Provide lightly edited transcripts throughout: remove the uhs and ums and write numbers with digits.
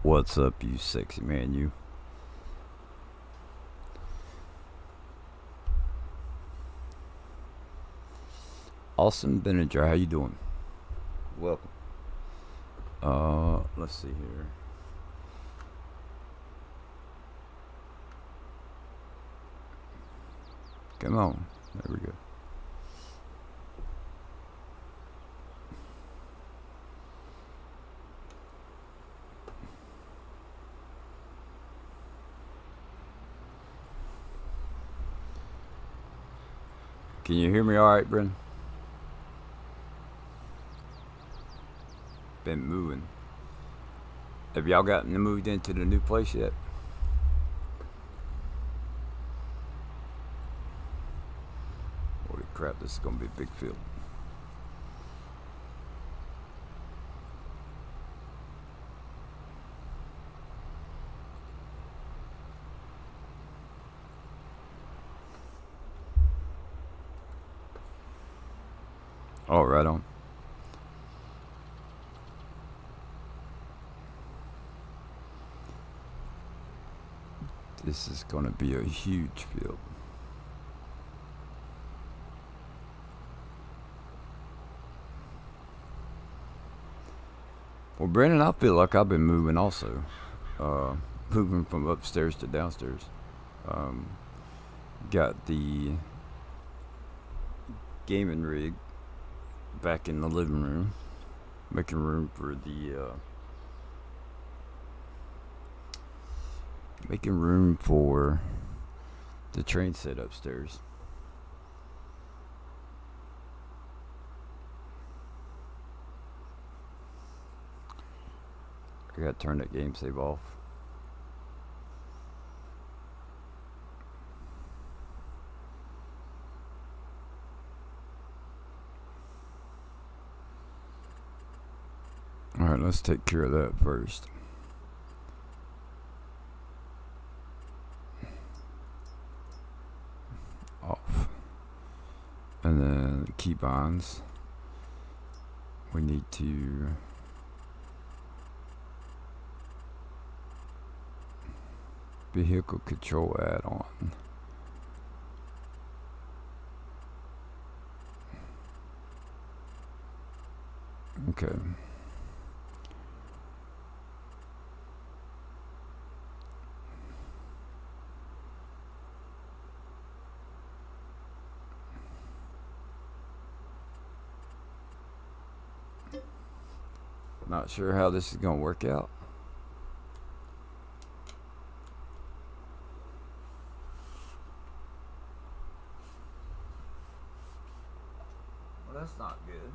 What's up, you sexy man, you? Austin Benninger, how you doing? Welcome. Let's see here. Come on. There we go. Can you hear me all right, Bryn? Been moving. Have y'all gotten moved into the new place yet? Holy crap, this is gonna be a big field. Oh, right on. This is gonna be a huge field. Well, Brandon, I feel like I've been moving also. Moving from upstairs to downstairs. Got the gaming rig back in the living room, making room for the train set upstairs. I gotta turn that game save off. Alright, let's take care of that first. Off. And then keybinds. We need to vehicle control add-on. Okay. Not sure how this is gonna work out. Well, that's not good.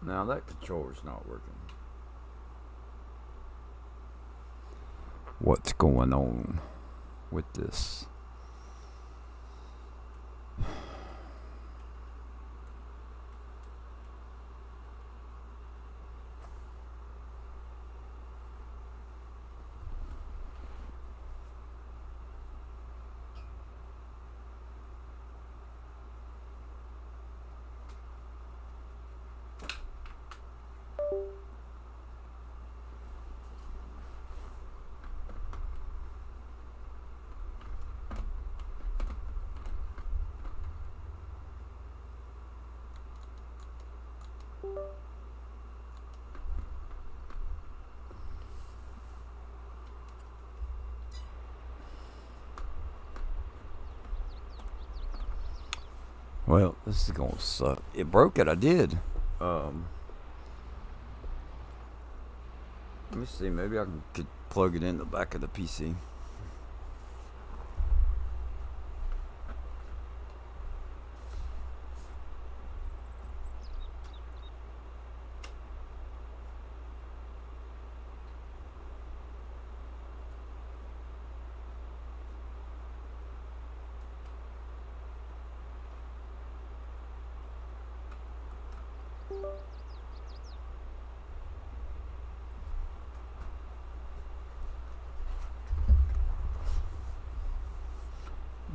Now that controller's not working. What's going on with this? Well, this is gonna suck. It broke it, I did. Let me see, maybe I could plug it in the back of the PC.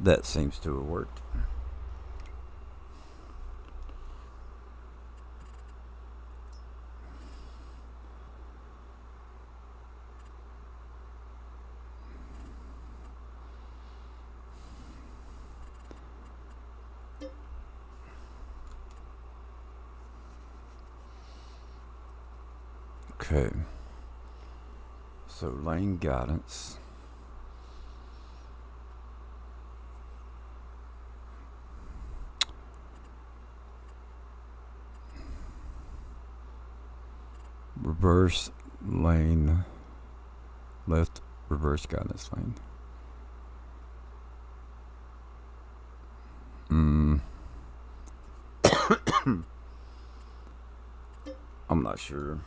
That seems to have worked. Okay. So lane guidance. Reverse lane. Left reverse guidance lane. I'm not sure.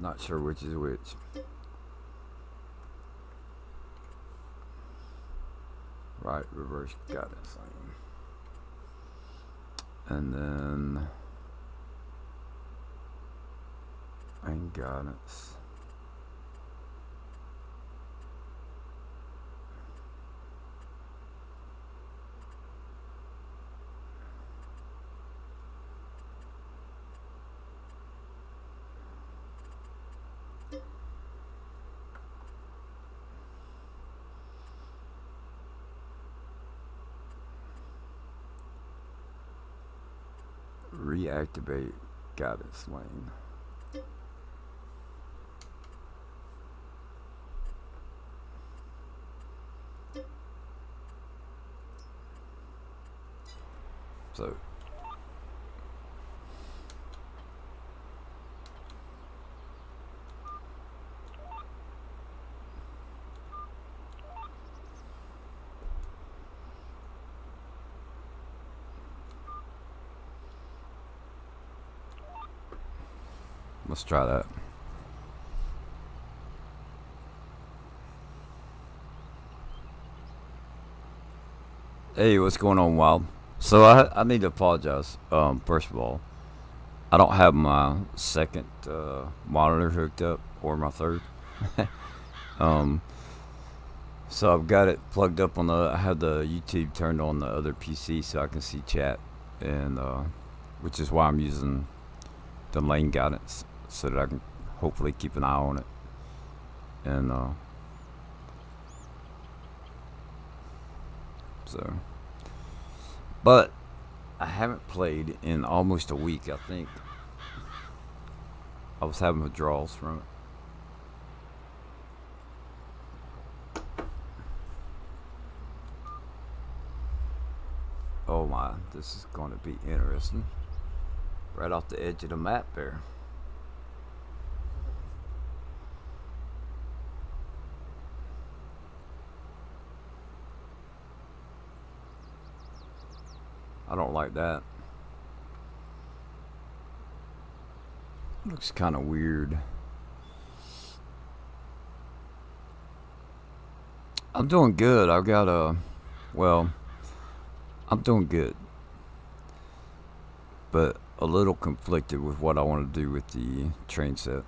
Not sure which is which. Right, reverse guidance lane. And then lane guidance. Reactivate guidance lane. So let's try that. Hey, what's going on, Wild? So I need to apologize. First of all, I don't have my second monitor hooked up, or my third. So I've got it plugged up on the. I have the YouTube turned on the other PC so I can see chat, and which is why I'm using the lane guidance so that I can hopefully keep an eye on it. And so, but I haven't played in almost a week. I think I was having withdrawals from it. Oh my, this is going to be interesting. Right off the edge of the map there. I don't like that. Looks kind of weird. I'm doing good. I've got I'm doing good, but a little conflicted with what I want to do with the train set.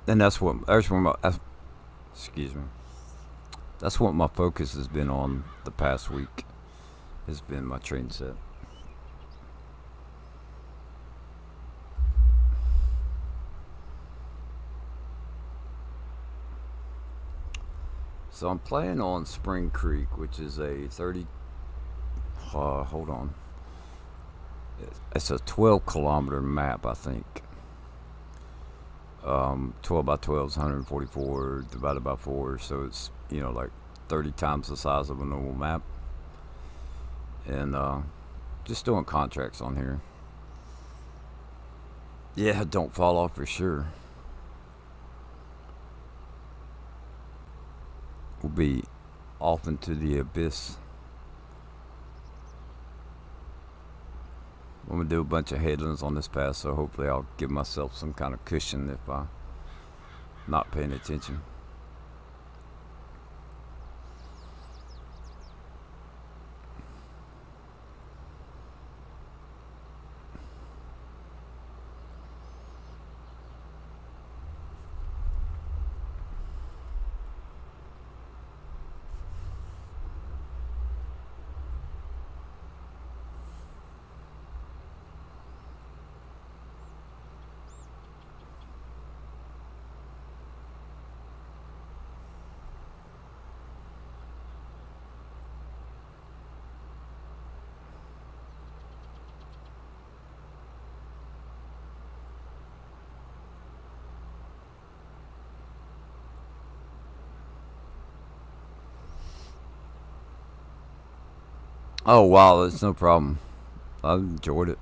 And that's where excuse me. That's what my focus has been on the past week. Has been my train set. So I'm playing on Spring Creek, which is a 30. Hold on. It's a 12-kilometer map, I think. 12 by 12 is 144 divided by 4, so it's like 30 times the size of a normal map. And just doing contracts on here. Yeah, don't fall off for sure. We'll be off into the abyss. I'm gonna do a bunch of headlands on this pass, so hopefully I'll give myself some kind of cushion if I'm not paying attention. Oh wow, that's no problem. I enjoyed it.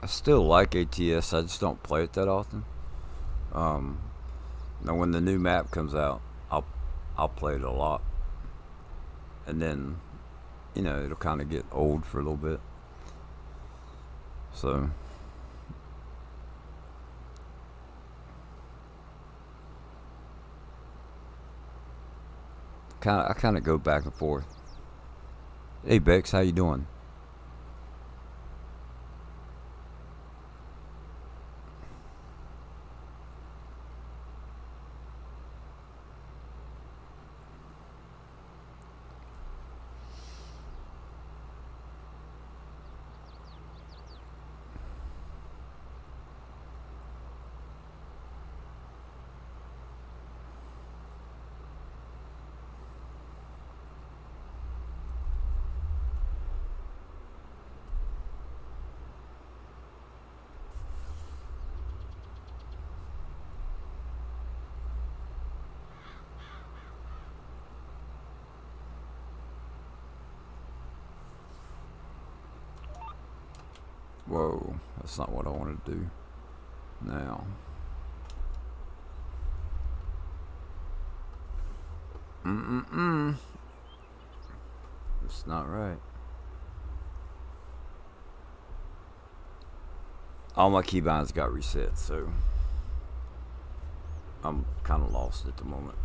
I still like ATS. I just don't play it that often. Um, Now when the new map comes out, I'll I'll play it a lot, and then it'll kind of get old for a little bit. So I kind of go back and forth. Hey Bex, how you doing? Whoa, that's not what I want to do now. Mm. It's not right. All my keybinds got reset, so I'm kind of lost at the moment.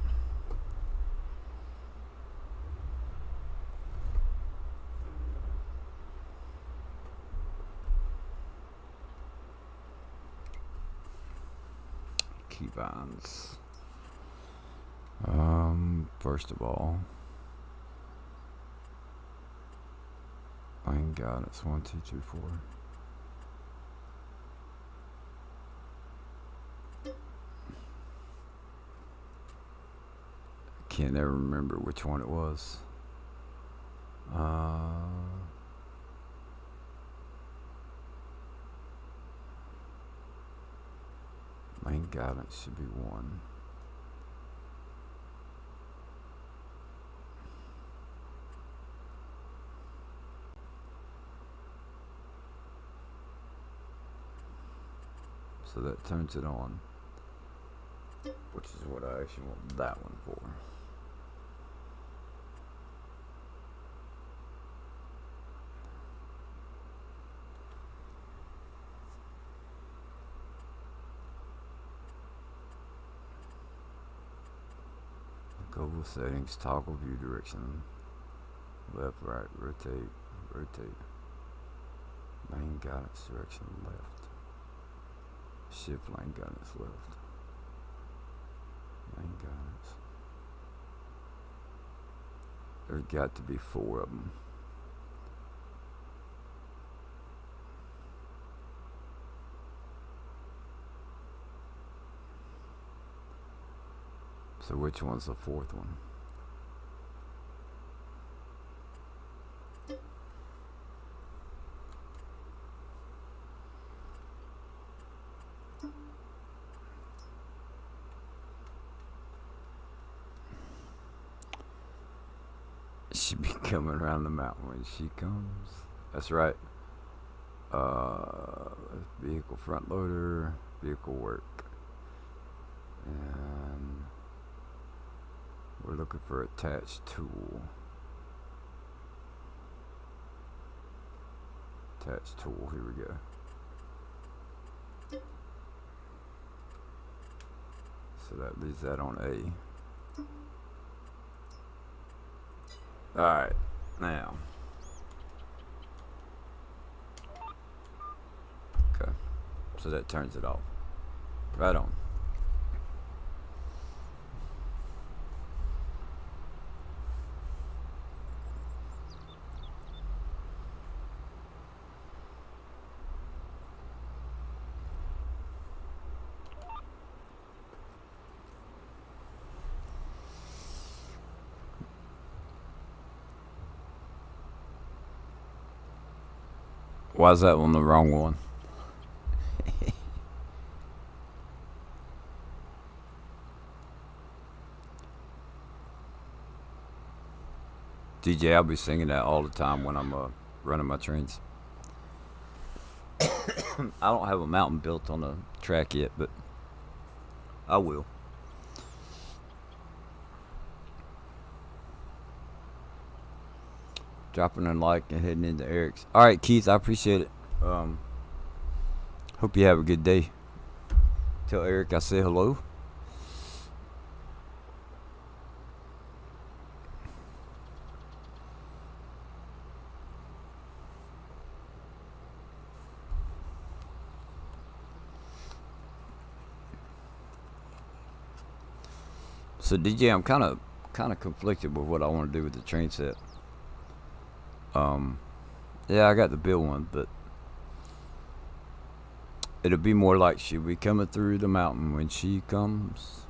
Keybinds. First of all, I ain't got it. It's 1, 2, 3, 4. Can't ever remember which one it was. Main guidance should be 1. So that turns it on, which is what I actually want that one for. Global settings, toggle view direction, left, right, rotate, rotate. Main guidance direction, left. Shift lane guidance, left. Main guidance. There's got to be 4 of them. So which one's the 4th one? Should be coming around the mountain when she comes. That's right. Vehicle front loader, vehicle work, and we're looking for attached tool. Attached tool. Here we go. So that leaves that on A. Alright, now. Okay, so that turns it off. Right on. Why is that one the wrong one? DJ, I'll be singing that all the time when I'm running my trains. I don't have a mountain built on the track yet, but I will. Dropping a like and heading into Eric's. All right, Keith, I appreciate it. Hope you have a good day. Tell Eric I say hello. So DJ, I'm kind of conflicted with what I want to do with the train set. Yeah, I got the bill one, but it'll be more like she'll be coming through the mountain when she comes.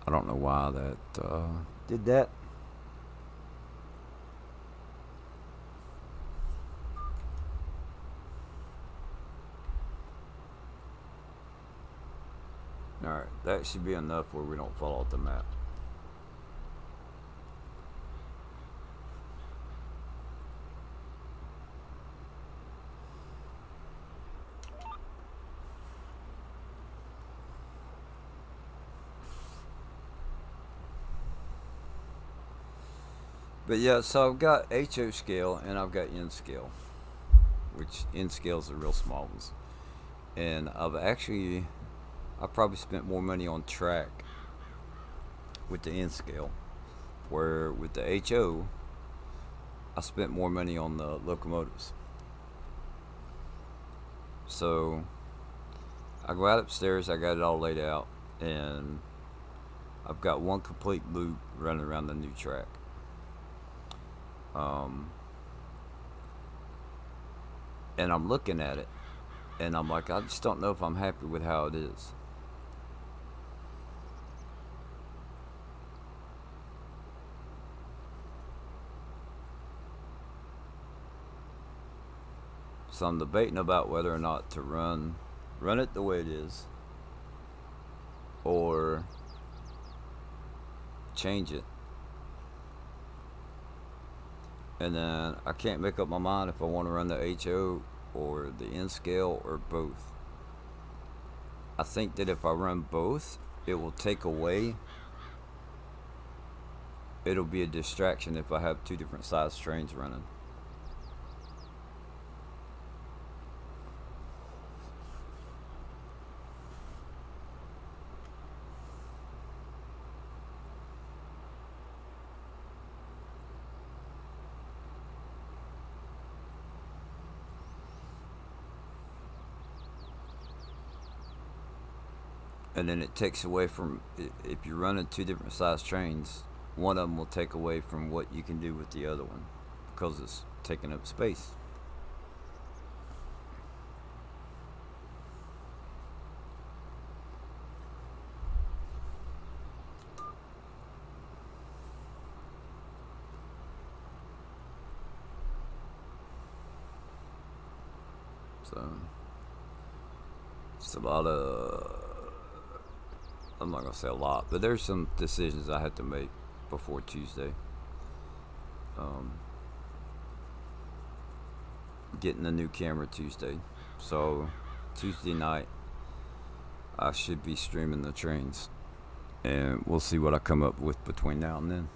I don't know why that did that. Alright, that should be enough where we don't fall off the map. But yeah, so I've got HO scale and I've got N scale, which N scale's the real small ones. And I probably spent more money on track with the N scale, where with the HO, I spent more money on the locomotives. So I go out upstairs, I got it all laid out, and I've got one complete loop running around the new track. And I'm looking at it, and I'm like, I just don't know if I'm happy with how it is. So I'm debating about whether or not to run it the way it is, or change it. And then I can't make up my mind if I want to run the HO or the N scale or both. I think that if I run both, it will take away. It'll be a distraction if I have two different size trains running. And then it takes away from, if you're running two different size trains, one of them will take away from what you can do with the other one because it's taking up space. So it's a lot of, I'm not gonna say a lot, but there's some decisions I had to make before Tuesday. Getting a new camera Tuesday, so Tuesday night I should be streaming the trains, and we'll see what I come up with between now and then.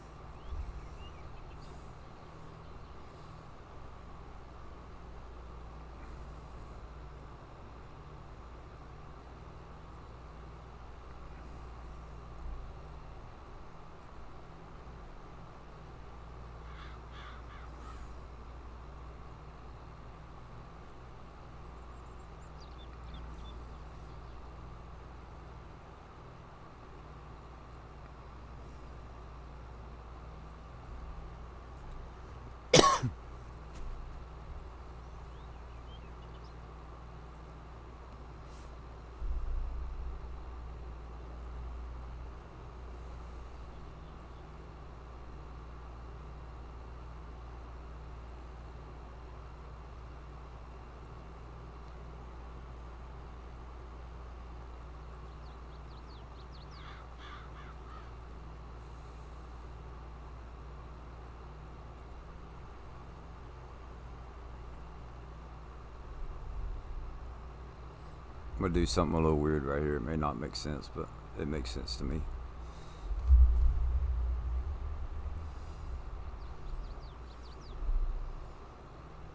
I'm gonna do something a little weird right here. It may not make sense, but it makes sense to me.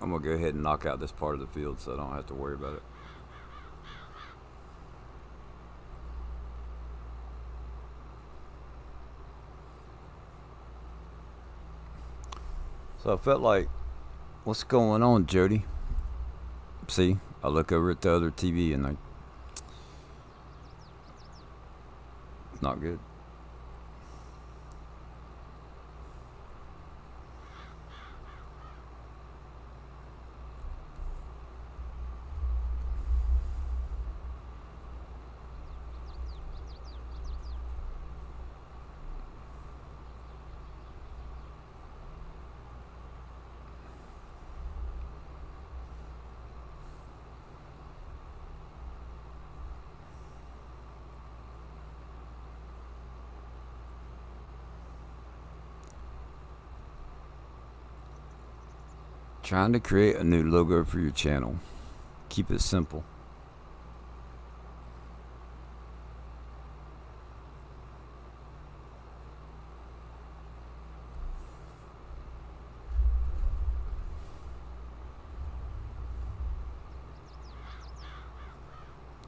I'm gonna go ahead and knock out this part of the field so I don't have to worry about it. So I felt like, what's going on, Jody? See, I look over at the other TV and it's not good. Trying to create a new logo for your channel. Keep it simple.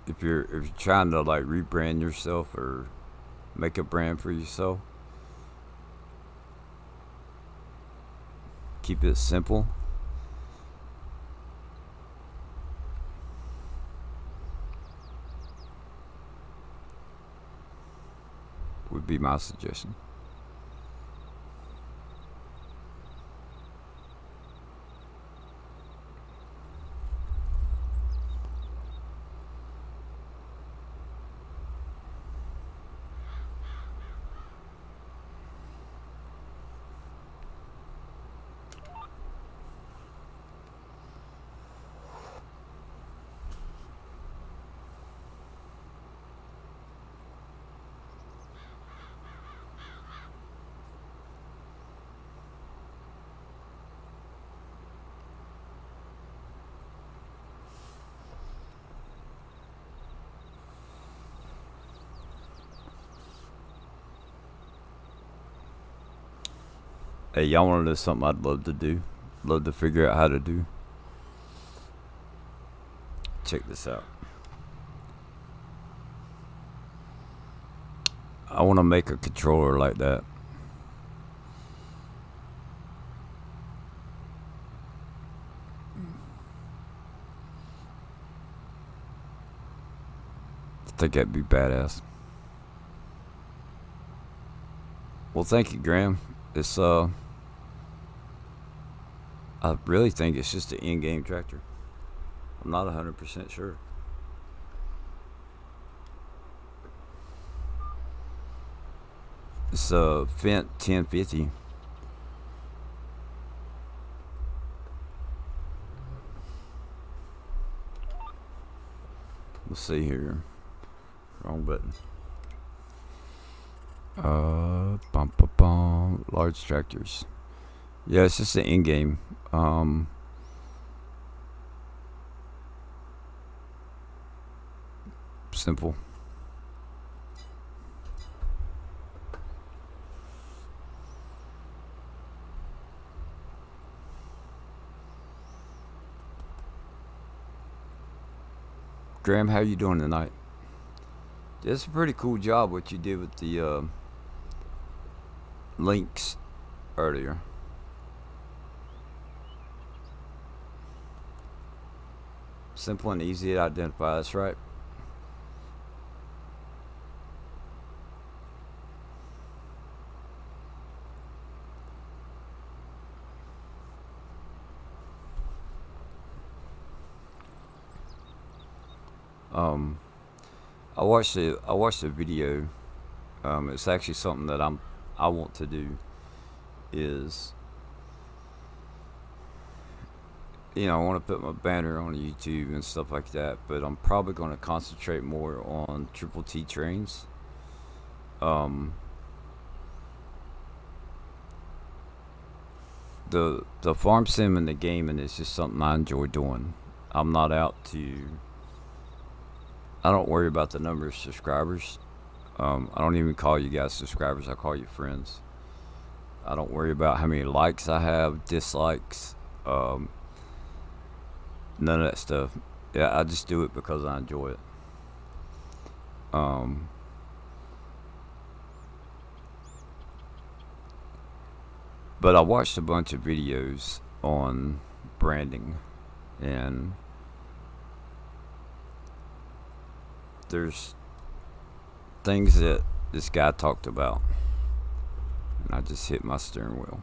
If you're trying to like rebrand yourself or make a brand for yourself, keep it simple. Would be my suggestion. Hey, y'all want to know something I'd love to do? Love to figure out how to do? Check this out. I want to make a controller like that. I think that'd be badass. Well, thank you, Graham. It's I really think it's just an in-game tractor. I'm not 100% sure. It's a Fendt 1050. Let's see here. Wrong button. Large tractors. Yeah, it's just an in-game. Simple. Graham, how you doing tonight? It's a pretty cool job what you did with the links earlier. Simple and easy to identify, that's right. I watched a video. It's actually something that I want to do. Is, you know, I want to put my banner on YouTube and stuff like that, but I'm probably going to concentrate more on Triple T trains. The farm sim and the gaming is just something I enjoy doing. I'm not out to I don't worry about the number of subscribers. I don't even call you guys subscribers. I call you friends. I don't worry about how many likes I have, dislikes, none of that stuff. Yeah, I just do it because I enjoy it. Um, but I watched a bunch of videos on branding, and there's things that this guy talked about, and I just hit my steering wheel.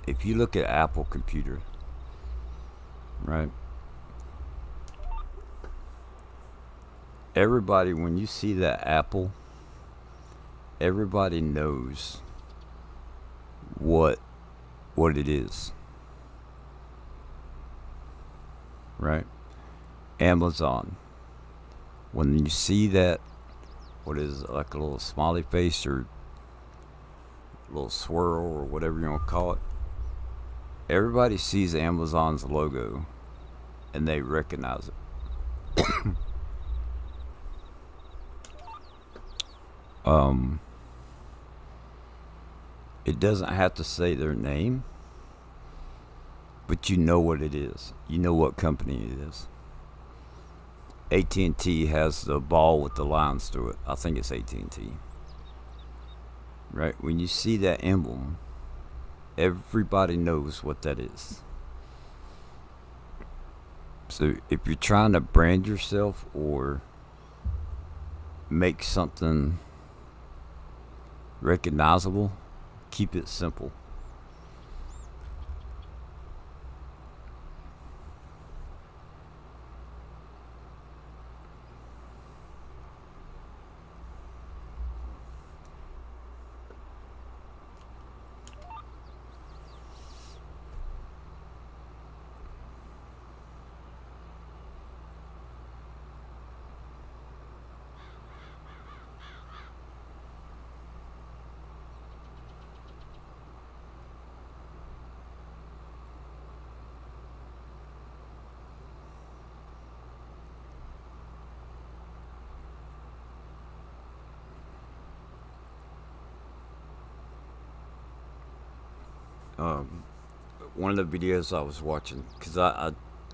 If you look at Apple computer, right? Everybody, when you see that Apple, everybody knows what it is, right? Amazon. When you see that, what is it, like a little smiley face or a little swirl or whatever you want to call it, everybody sees Amazon's logo and they recognize it. It doesn't have to say their name, but you know what it is. You know what company it is. AT&T has the ball with the lines through it. I think it's AT&T. Right? When you see that emblem, everybody knows what that is. So if you're trying to brand yourself or make something recognizable, keep it simple. One of the videos I was watching, because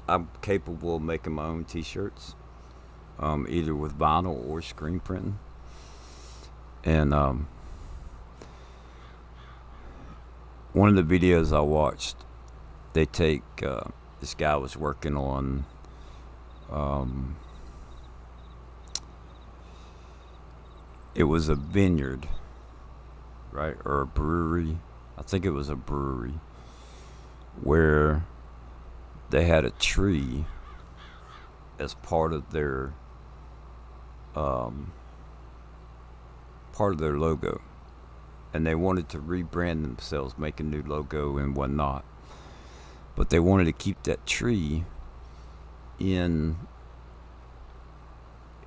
I'm capable of making my own t-shirts, either with vinyl or screen printing. And one of the videos I watched, they take, this guy was working on it was a vineyard, right, or a brewery. I think it was a brewery where they had a tree as part of their logo, and they wanted to rebrand themselves, make a new logo and whatnot, but they wanted to keep that tree in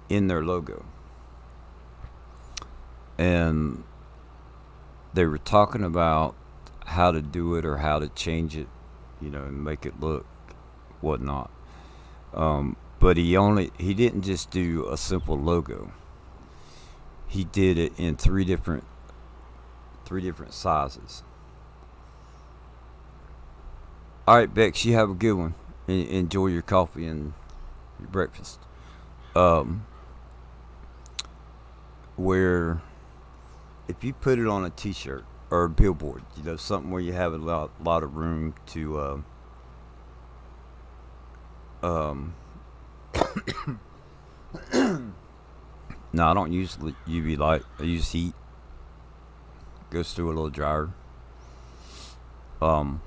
their logo. And they were talking about how to do it or how to change it, and make it look whatnot. But he didn't just do a simple logo. He did it in three different sizes. All right, Bex, you have a good one. Enjoy your coffee and your breakfast. Where if you put it on a t-shirt or a billboard, something where you have a lot of room to no, I don't use UV light. I use heat. Goes through a little dryer. But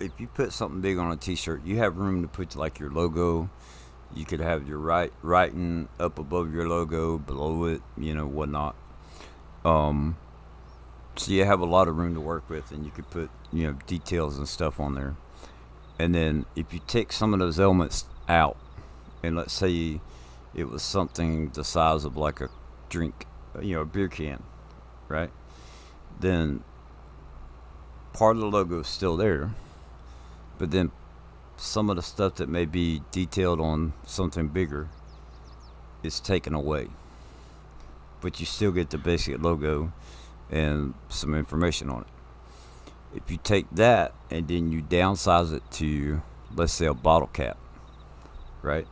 if you put something big on a t-shirt, you have room to put like your logo. You could have your writing up above your logo, below it, whatnot. So you have a lot of room to work with, and you could put, details and stuff on there. And then if you take some of those elements out, and let's say it was something the size of like a drink, a beer can, right? Then part of the logo is still there, but then some of the stuff that may be detailed on something bigger is taken away. But you still get the basic logo and some information on it. If you take that and then you downsize it to, let's say, a bottle cap, right?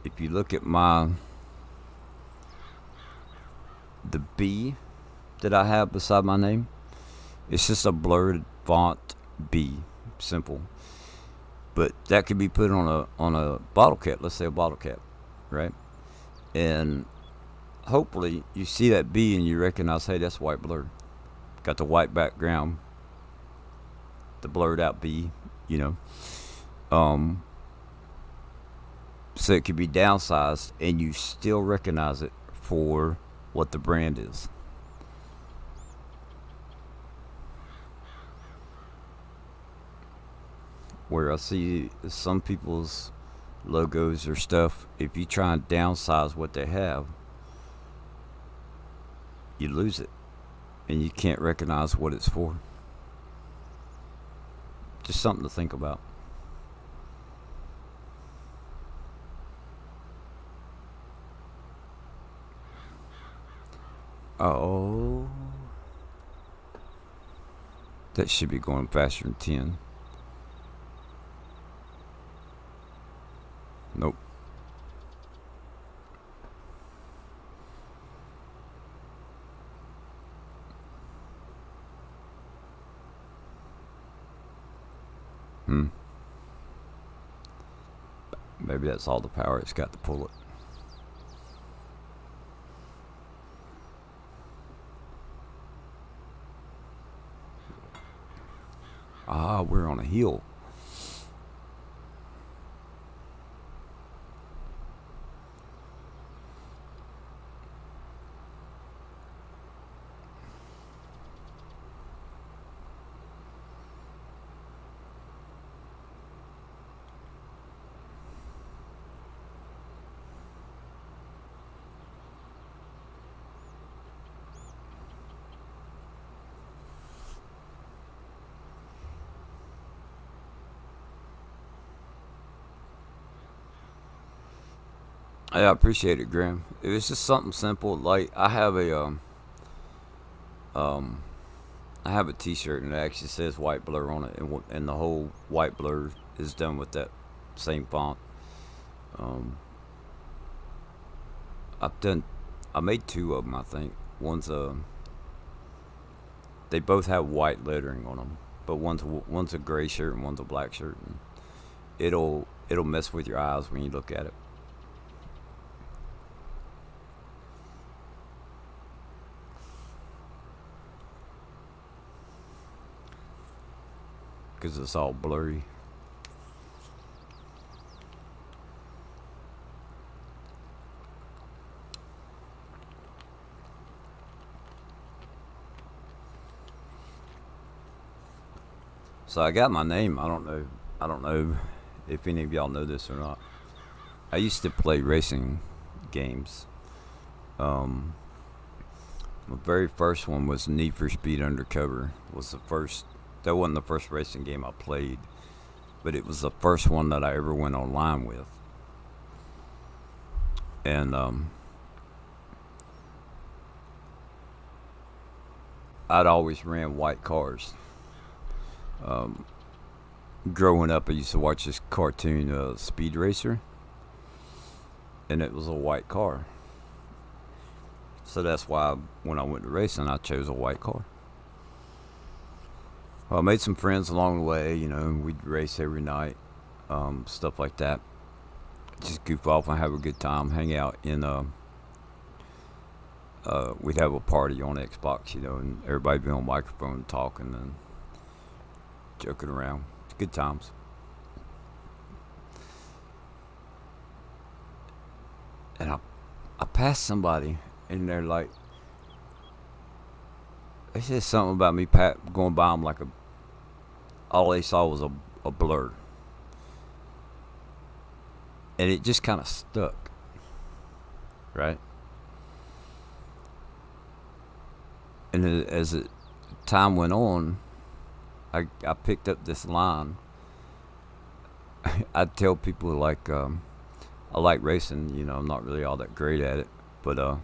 If you look at the B that I have beside my name, it's just a blurred font B, simple. But that could be put on a bottle cap, let's say a bottle cap, right? And hopefully you see that B and you recognize, hey, that's white blur. Got the white background, the blurred out B, so it could be downsized and you still recognize it for what the brand is. Where I see some people's logos or stuff, if you try and downsize what they have, you lose it and you can't recognize what it's for. Just something to think about. Oh, that should be going faster than 10. Nope. Maybe that's all the power it's got to pull it. Ah, we're on a hill. I appreciate it, Graham. It was just something simple. Like I have a T-shirt and it actually says white blur on it, and the whole white blur is done with that same font. I made two of them, I think. They both have white lettering on them, but one's a gray shirt and one's a black shirt, and it'll mess with your eyes when you look at it. Because it's all blurry. So I got my name. I don't know if any of y'all know this or not. I used to play racing games. My very first one was Need for Speed Undercover. That wasn't the first racing game I played, but it was the first one that I ever went online with. And I'd always ran white cars. Growing up, I used to watch this cartoon, Speed Racer, and it was a white car. So that's why when I went to racing, I chose a white car. Well, I made some friends along the way, we'd race every night, stuff like that. Just goof off and have a good time, hang out we'd have a party on Xbox, and everybody be on microphone talking and joking around. It's good times. And I passed somebody and they're like, they said something about me going by them like all they saw was a blur. And it just kind of stuck. Right? And as it time went on, I picked up this line. I'd tell people like, I like racing. You know, I'm not really all that great at it, but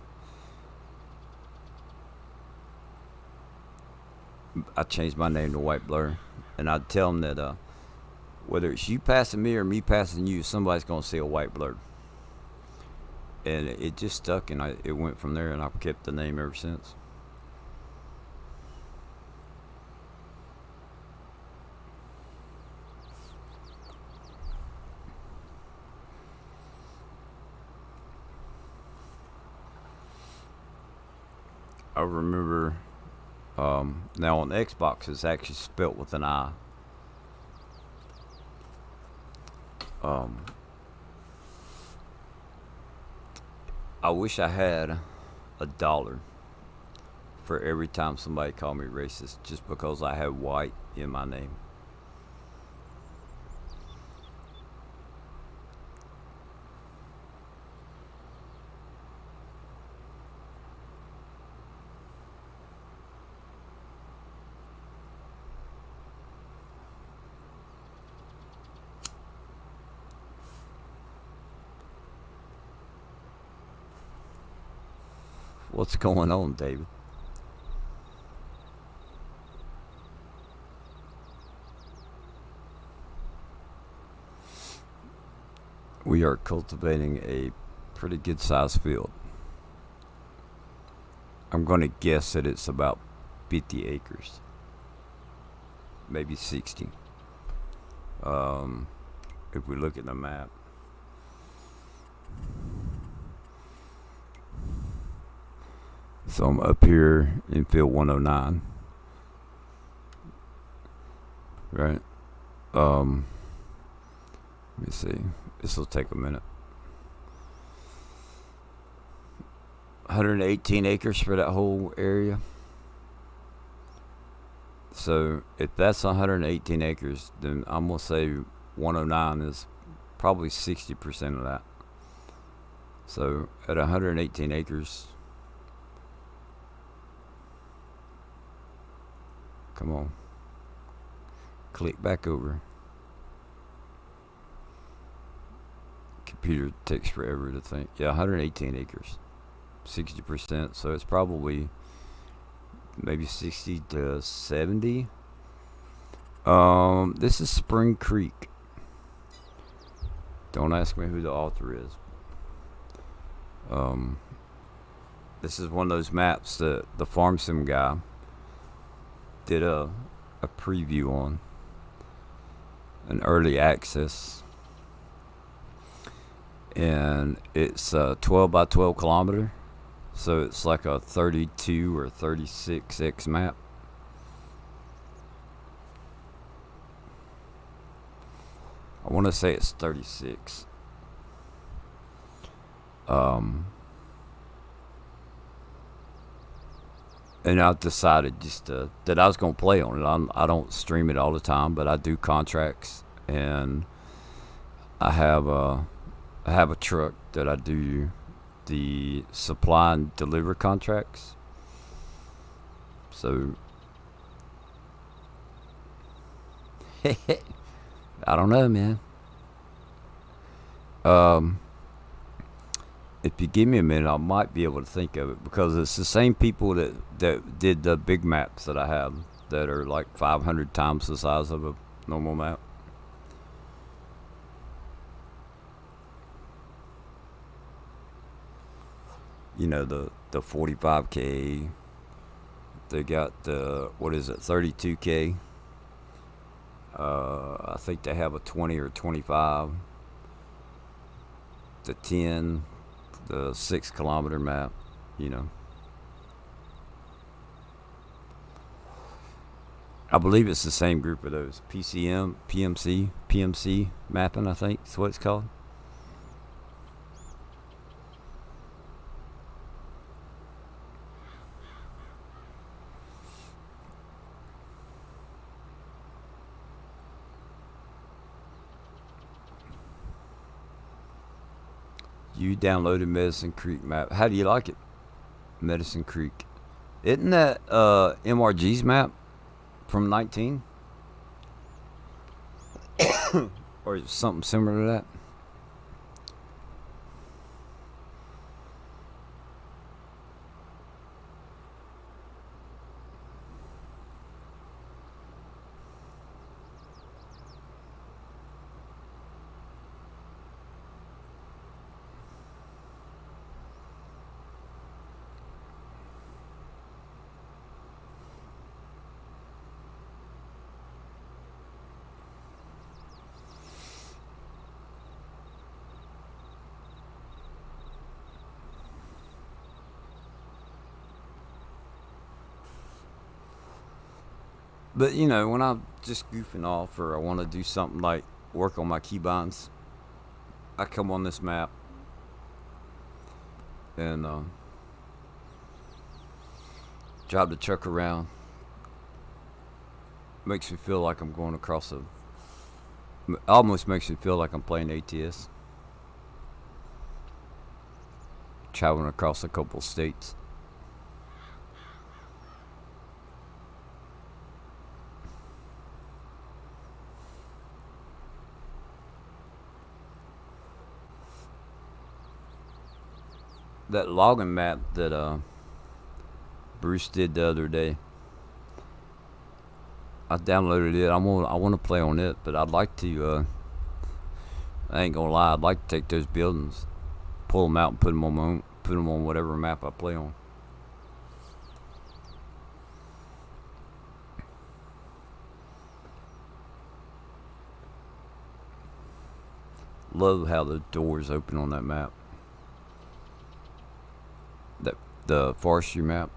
I changed my name to White Blur, and I'd tell them that whether it's you passing me or me passing you, somebody's gonna see a white blur. And it just stuck, and it went from there, and I've kept the name ever since. I remember now on Xbox it's actually spelt with an I. I wish I had $1 for every time somebody called me racist just because I had white in my name. What's going on, David? We are cultivating a pretty good sized field. I'm going to guess that it's about 50 acres, maybe 60. If we look at the map, so I'm up here in field 109, right? Let me see. This will take a minute. 118 acres for that whole area. So if that's 118 acres, then I'm gonna say 109 is probably 60% of that. So at 118 acres, come on, click back over. Computer takes forever to think. Yeah, 118 acres, 60%. So it's probably maybe 60 to 70. This is Spring Creek. Don't ask me who the author is. This is one of those maps that the Farm Sim guy did a preview on, an early access, and it's a 12 by 12 kilometer, so it's like a 32 or 36x map. I want to say it's 36. And I decided just that I was going to play on it. I don't stream it all the time, but I do contracts, and I have a truck that I do the supply and deliver contracts. So I don't know, man. If you give me a minute, I might be able to think of it, because it's the same people that did the big maps that I have that are like 500 times the size of a normal map. You know, the 45K. They got the, what is it, 32K. I think they have a 20 or 25. The 10, the 6 kilometer map, you know. I believe it's the same group of those. PMC mapping, I think is what it's called. You downloaded Medicine Creek map. How do you like it? Medicine Creek Isn't that MRG's map from 19? Or is it something similar to that? But you know, when I'm just goofing off or I want to do something like work on my keybinds, I come on this map and drive the truck around. Makes me feel like I'm going across a. Almost makes me feel like I'm playing ATS. Traveling across a couple states. That logging map that Bruce did the other day, I downloaded it. I want to play on it, but I'd like to. I ain't gonna lie. I'd like to take those buildings, pull them out, and put them on whatever map I play on. Love how the doors open on that map. The forestry map.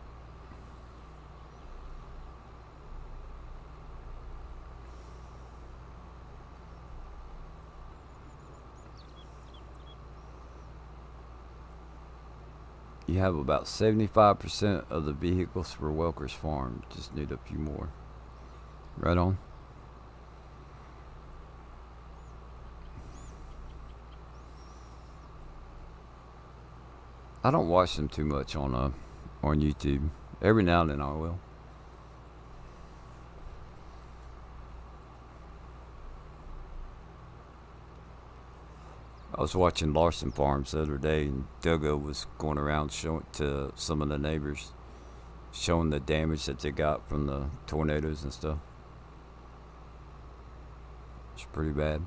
You have about 75% of the vehicles for Welker's Farm. Just need a few more. Right on. I don't watch them too much on YouTube. Every now and then I will. I was watching Larson Farms the other day, and Duggo was going around showing to some of the neighbors, showing the damage that they got from the tornadoes and stuff. It's pretty bad.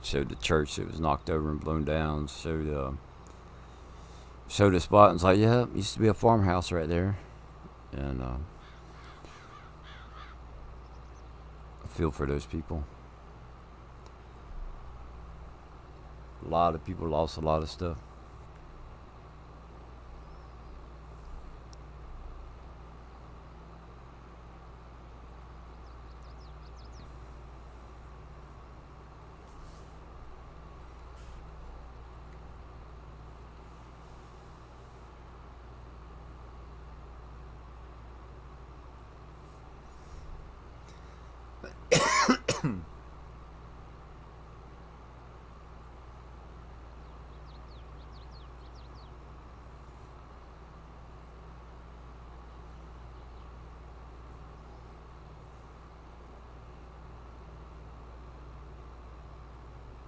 Showed the church that was knocked over and blown down. Showed a spot and it's like, yeah, it used to be a farmhouse right there. And I feel for those people. A lot of people lost a lot of stuff.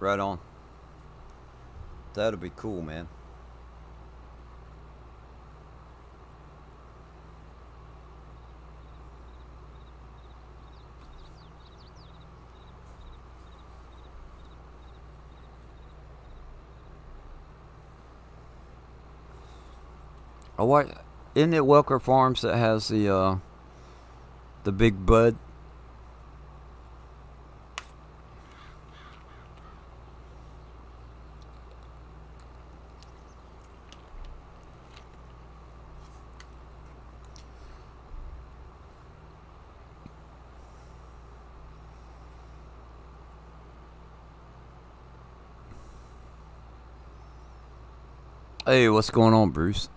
Right on. That'll be cool, man. Oh, what? Isn't it Welker Farms that has the big bud? Hey, what's going on, Bruce?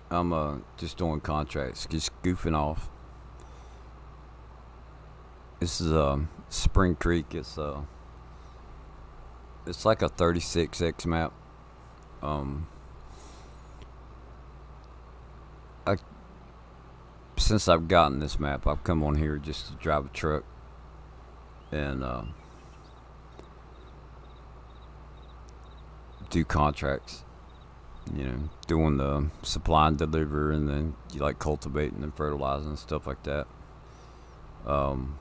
I'm just doing contracts, just goofing off. This is Spring Creek. It's like a 36x map. Um, I Since I've gotten this map, I've come on here just to drive a truck and do contracts. You know, doing the supply and deliver, and then you like cultivating and fertilizing and stuff like that. Um,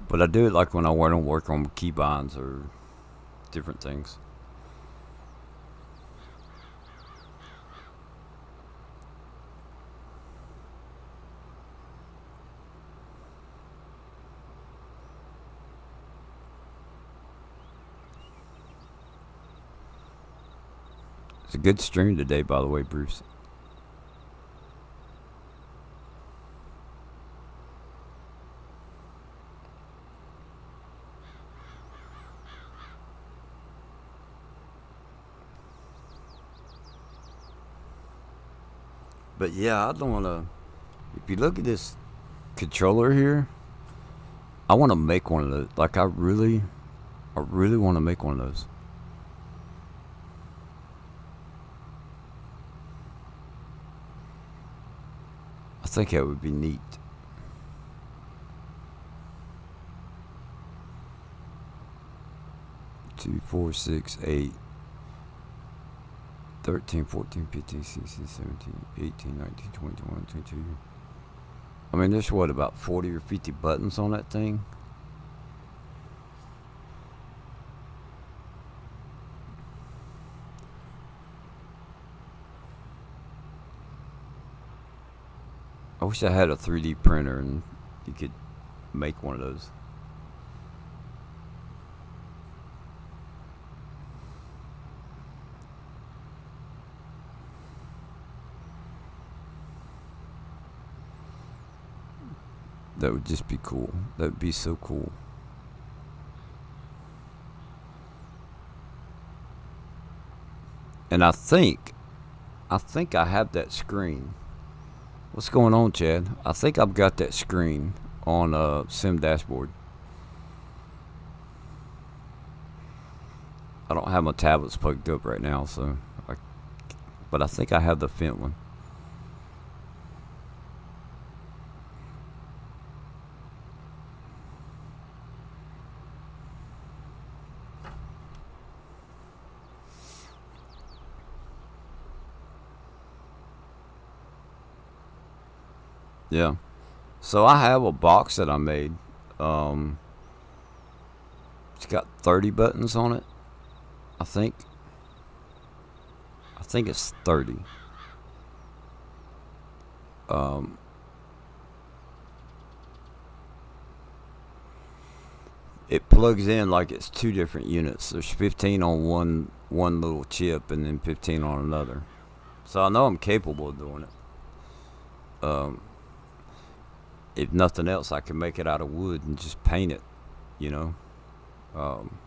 but I do it like when I want to work on keybinds or different things. It's a good stream today, by the way, Bruce. But yeah, I don't want to. If you look at this controller here, I want to make one of those. Like I really want to make one of those. I think that would be neat. 2, 4, 6, 8, 13, 14, 15, 16, 17, 18, 19, 20, 21, 22. I mean, there's what, about 40 or 50 buttons on that thing? I wish I had a 3D printer and you could make one of those. That would just be cool. That would be so cool. And I think I have that screen. What's going on, Chad? I think I've got that screen on Sim Dashboard. I don't have my tablets plugged up right now, but I think I have the Fent one. Yeah. So I have a box that I made. Um, it's got 30 buttons on it. I think. I think it's 30. Um, it plugs in like it's two different units. There's 15 on one little chip, and then 15 on another. So I know I'm capable of doing it. If nothing else, I can make it out of wood and just paint it. You know. Um,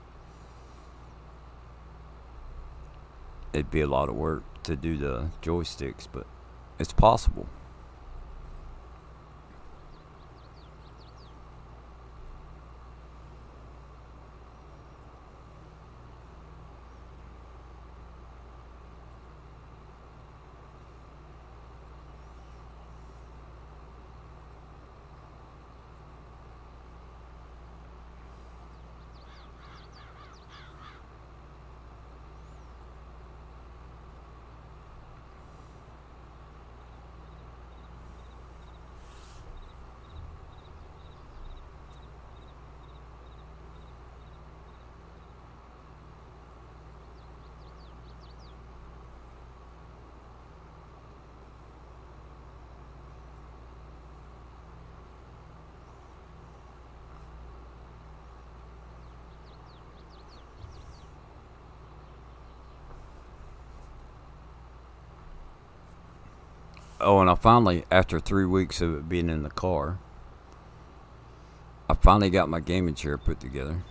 it'd be a lot of work to do the joysticks, but it's possible. Oh, and I finally, after 3 weeks of it being in the car, I finally got my gaming chair put together.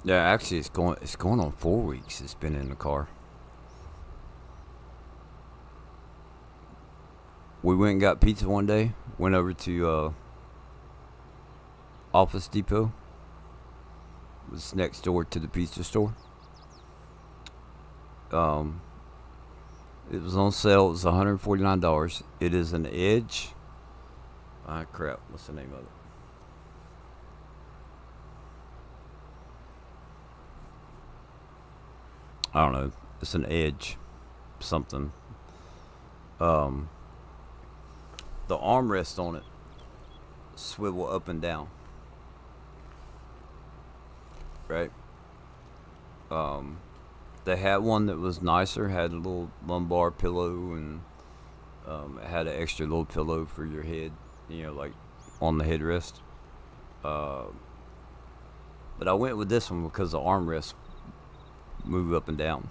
Yeah, actually, it's going on 4 weeks. It's been in the car. We went and got pizza one day. Went over to Office Depot. It was next door to the pizza store. Um, it was on sale. It was $149. It is an Edge. Ah, crap. What's the name of it? I don't know. It's an Edge something. Um, the armrest on it swivel up and down, right? Um, they had one that was nicer, had a little lumbar pillow, and it had an extra little pillow for your head, like on the headrest. Uh, but I went with this one because the armrests move up and down.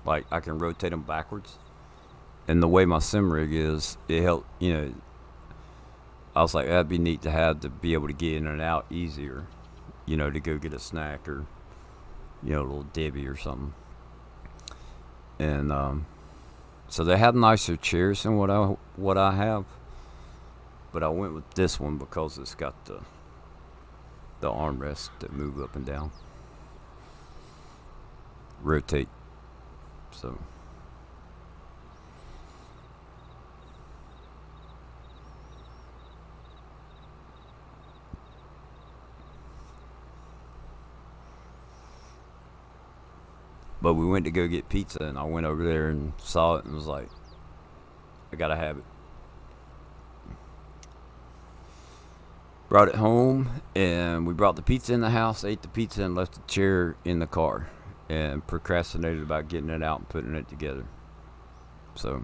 Like I can rotate them backwards, and the way my sim rig is, it helped. I was like, that'd be neat to be able to get in and out easier. To go get a snack or a little Debbie or something. And so they have nicer chairs than what I have, but I went with this one because it's got the armrests that move up and down, rotate. So but we went to go get pizza, and I went over there and saw it and was like, I gotta have it. Brought it home, and we brought the pizza in the house, ate the pizza, and left the chair in the car, and procrastinated about getting it out and putting it together. So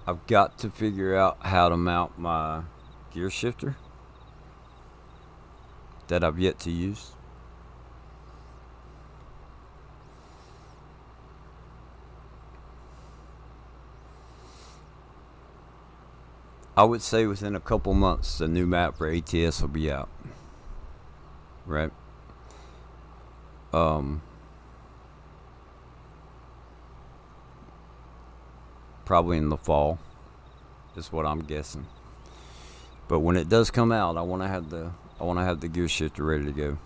I've got to figure out how to mount my gear shifter that I've yet to use. I would say within a couple months, the new map for ATS will be out. Right? Um, Probably in the fall, is what I'm guessing. But when it does come out, I want to have the gear shifter ready to go.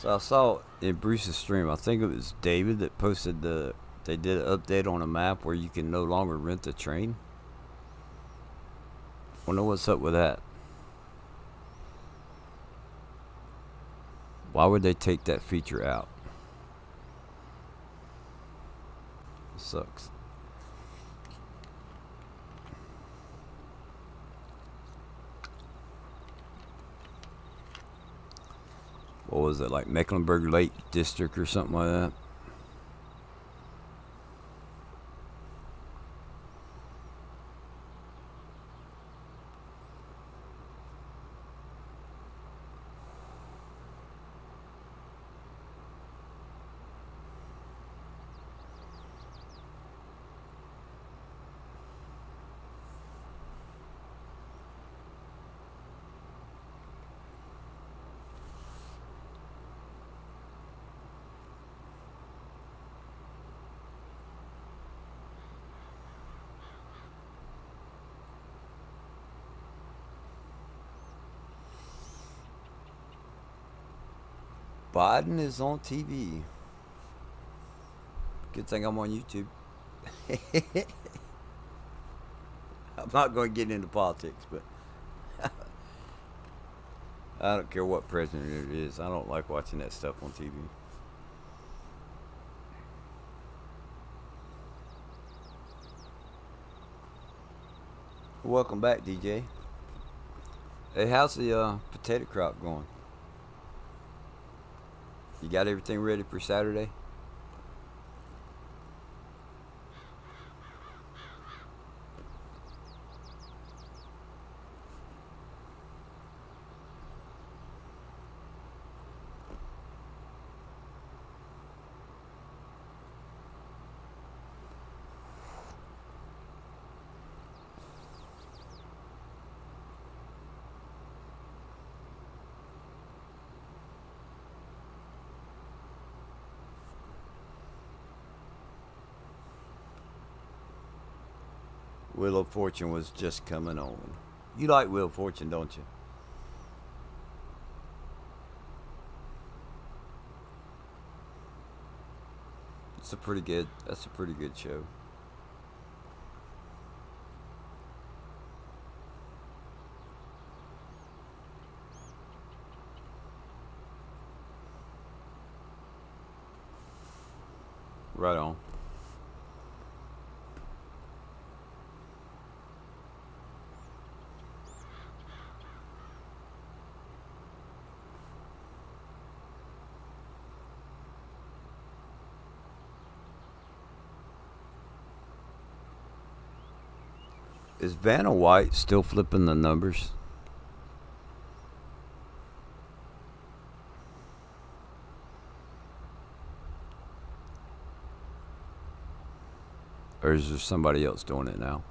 So I saw in Bruce's stream, I think it was David that posted they did an update on a map where you can no longer rent the train. Wonder what's up with that. Why would they take that feature out? It sucks. What was it, like Mecklenburg Lake District or something like that? Biden is on TV. Good thing I'm on YouTube. I'm not going to get into politics, but I don't care what president it is. I don't like watching that stuff on TV. Welcome back, DJ. Hey, how's the potato crop going? You got everything ready for Saturday? Wheel of Fortune was just coming on. You like Wheel of Fortune, don't you? That's a pretty good show. Right on. Is Vanna White still flipping the numbers? Or is there somebody else doing it now?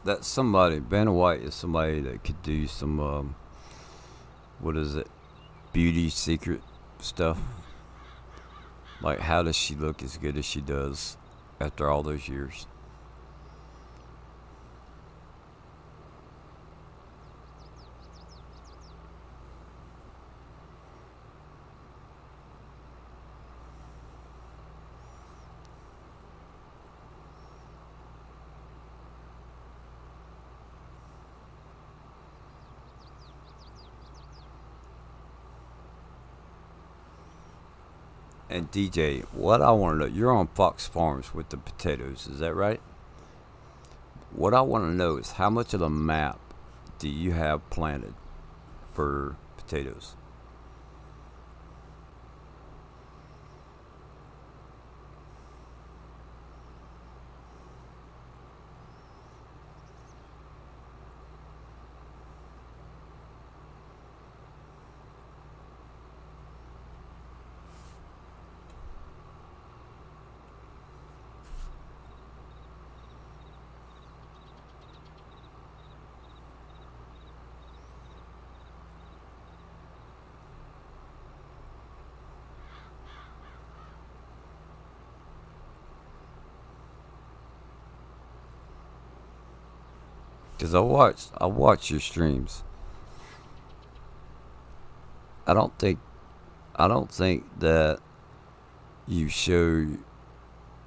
That's somebody. Vanna White is somebody that could do some what is it? Beauty secret stuff. Like, how does she look as good as she does after all those years? And DJ, what I want to know, you're on Fox Farms with the potatoes, is that right? What I want to know is how much of the map do you have planted for potatoes? Because I watch your streams. I don't think I don't think that you show.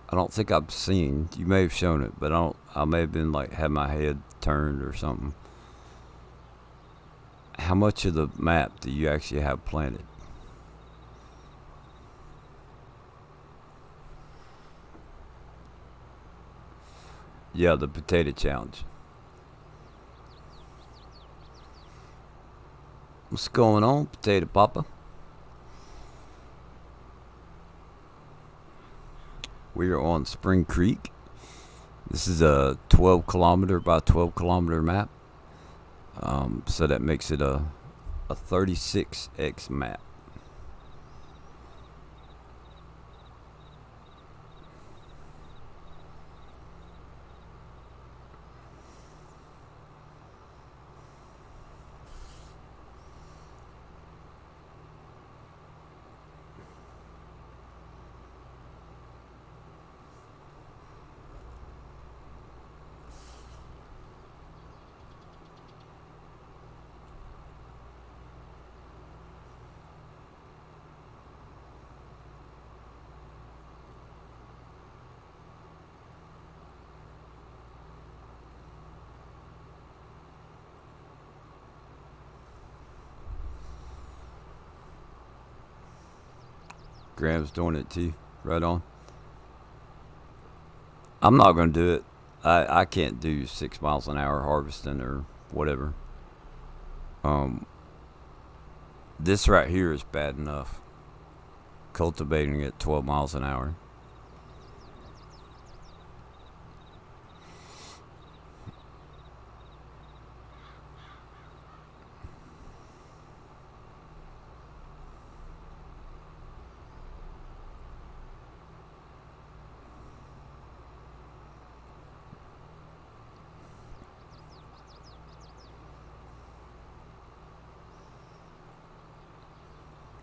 I don't think I've seen. You may have shown it, but I don't. I may have been like had my head turned or something. How much of the map do you actually have planted? Yeah, the potato challenge. What's going on, Potato Papa? We are on Spring Creek. This is a 12 kilometer by 12 kilometer map. So that makes it a 36x map. Graham's doing it too. Right on. I'm not going to do it. I can't do 6 miles an hour harvesting or whatever. Um, this right here is bad enough. Cultivating at 12 miles an hour.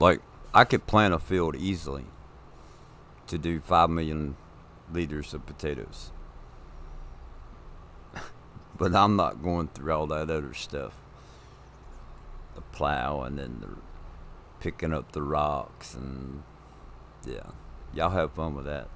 Like, I could plant a field easily to do 5 million liters of potatoes. But I'm not going through all that other stuff. The plow and then the picking up the rocks and yeah. Y'all have fun with that.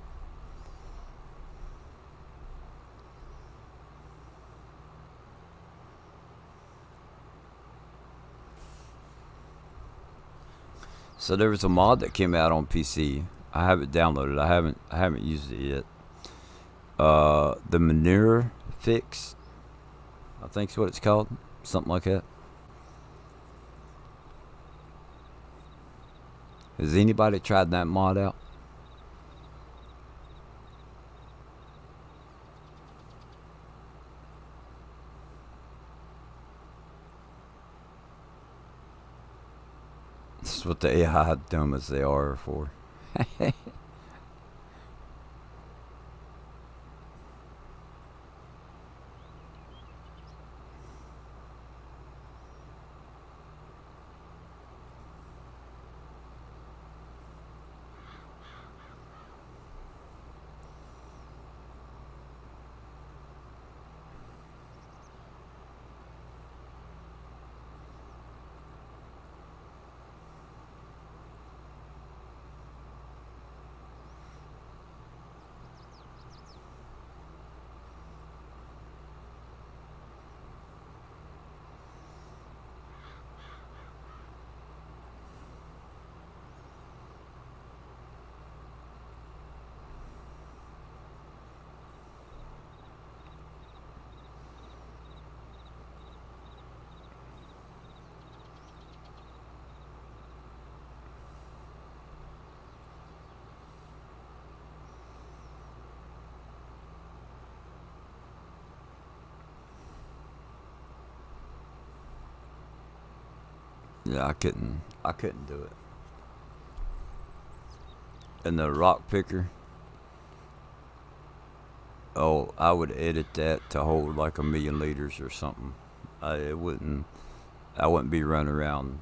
So there was a mod that came out on PC. I have it downloaded. I haven't used it yet. The manure fix, I think's what it's called. Something like that. Has anybody tried that mod out? This is what the AI dumb as they are for. Yeah, I couldn't do it. And the rock picker, oh, I would edit that to hold like 1,000,000 liters or something. It wouldn't. I wouldn't be running around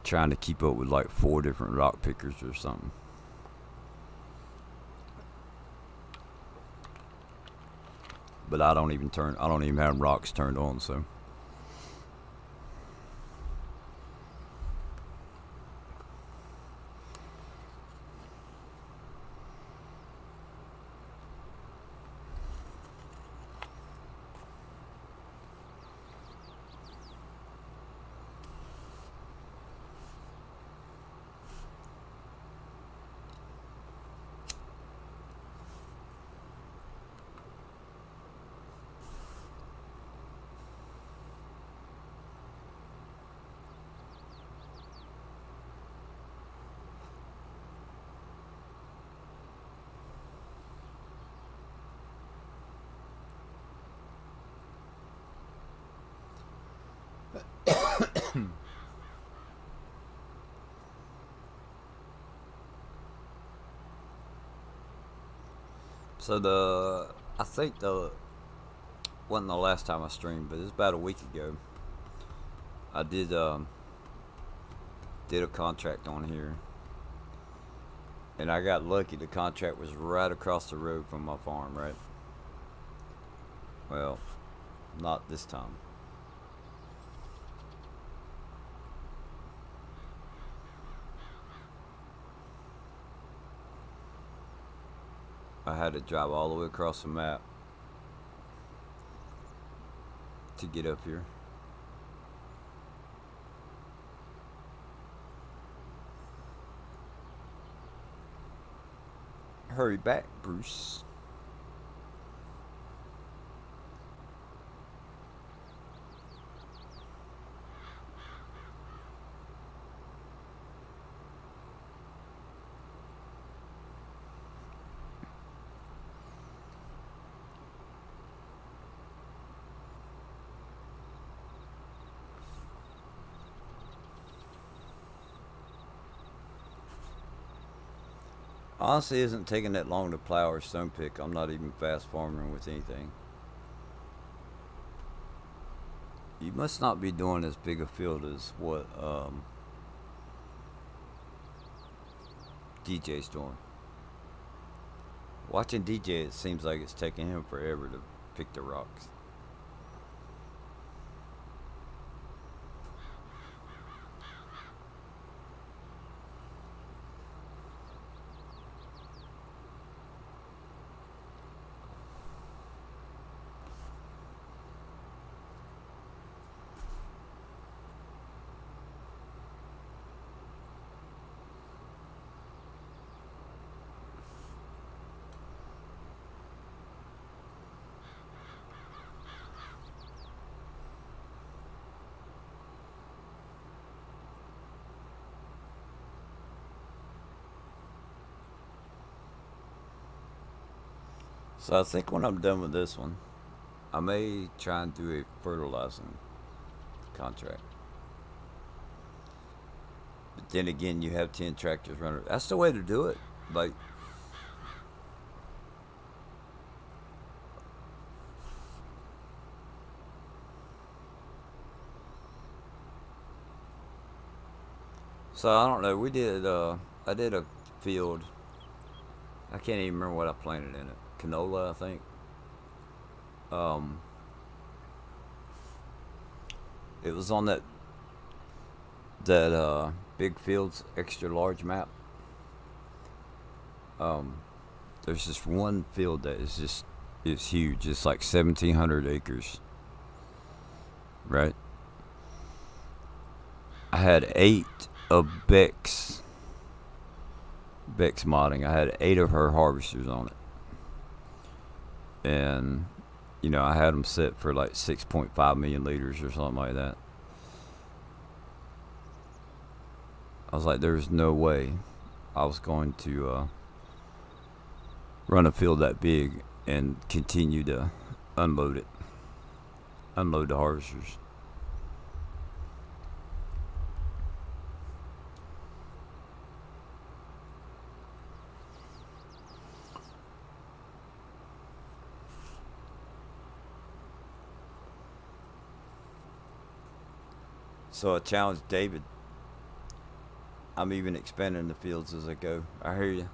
trying to keep up with like 4 different rock pickers or something. But I don't even turn. I don't even have rocks turned on. So so I think the wasn't the last time I streamed, but it was about a week ago. I did a contract on here, and I got lucky. The contract was right across the road from my farm. Right. Well, not this time. I had to drive all the way across the map to get up here. Hurry back, Bruce. Honestly, it isn't taking that long to plow or stone pick. I'm not even fast farming with anything. You must not be doing as big a field as what DJ's doing. Watching DJ, it seems like it's taking him forever to pick the rocks. So I think when I'm done with this one, I may try and do a fertilizing contract. But then again, you have 10 tractors running. That's the way to do it. Like, so I don't know. I did a field. I can't even remember what I planted in it. Canola, I think. Um, it was on that big fields extra large map. Um, there's just one field that is just it's huge. It's like 1,700 acres, right? I had 8 of Beck's modding. I had 8 of her harvesters on it, and I had them set for like 6.5 million liters or something like that. I was like, there's no way I was going to run a field that big and continue to unload it, unload the harvesters. So I challenged David. I'm even expanding the fields as I go. I hear you.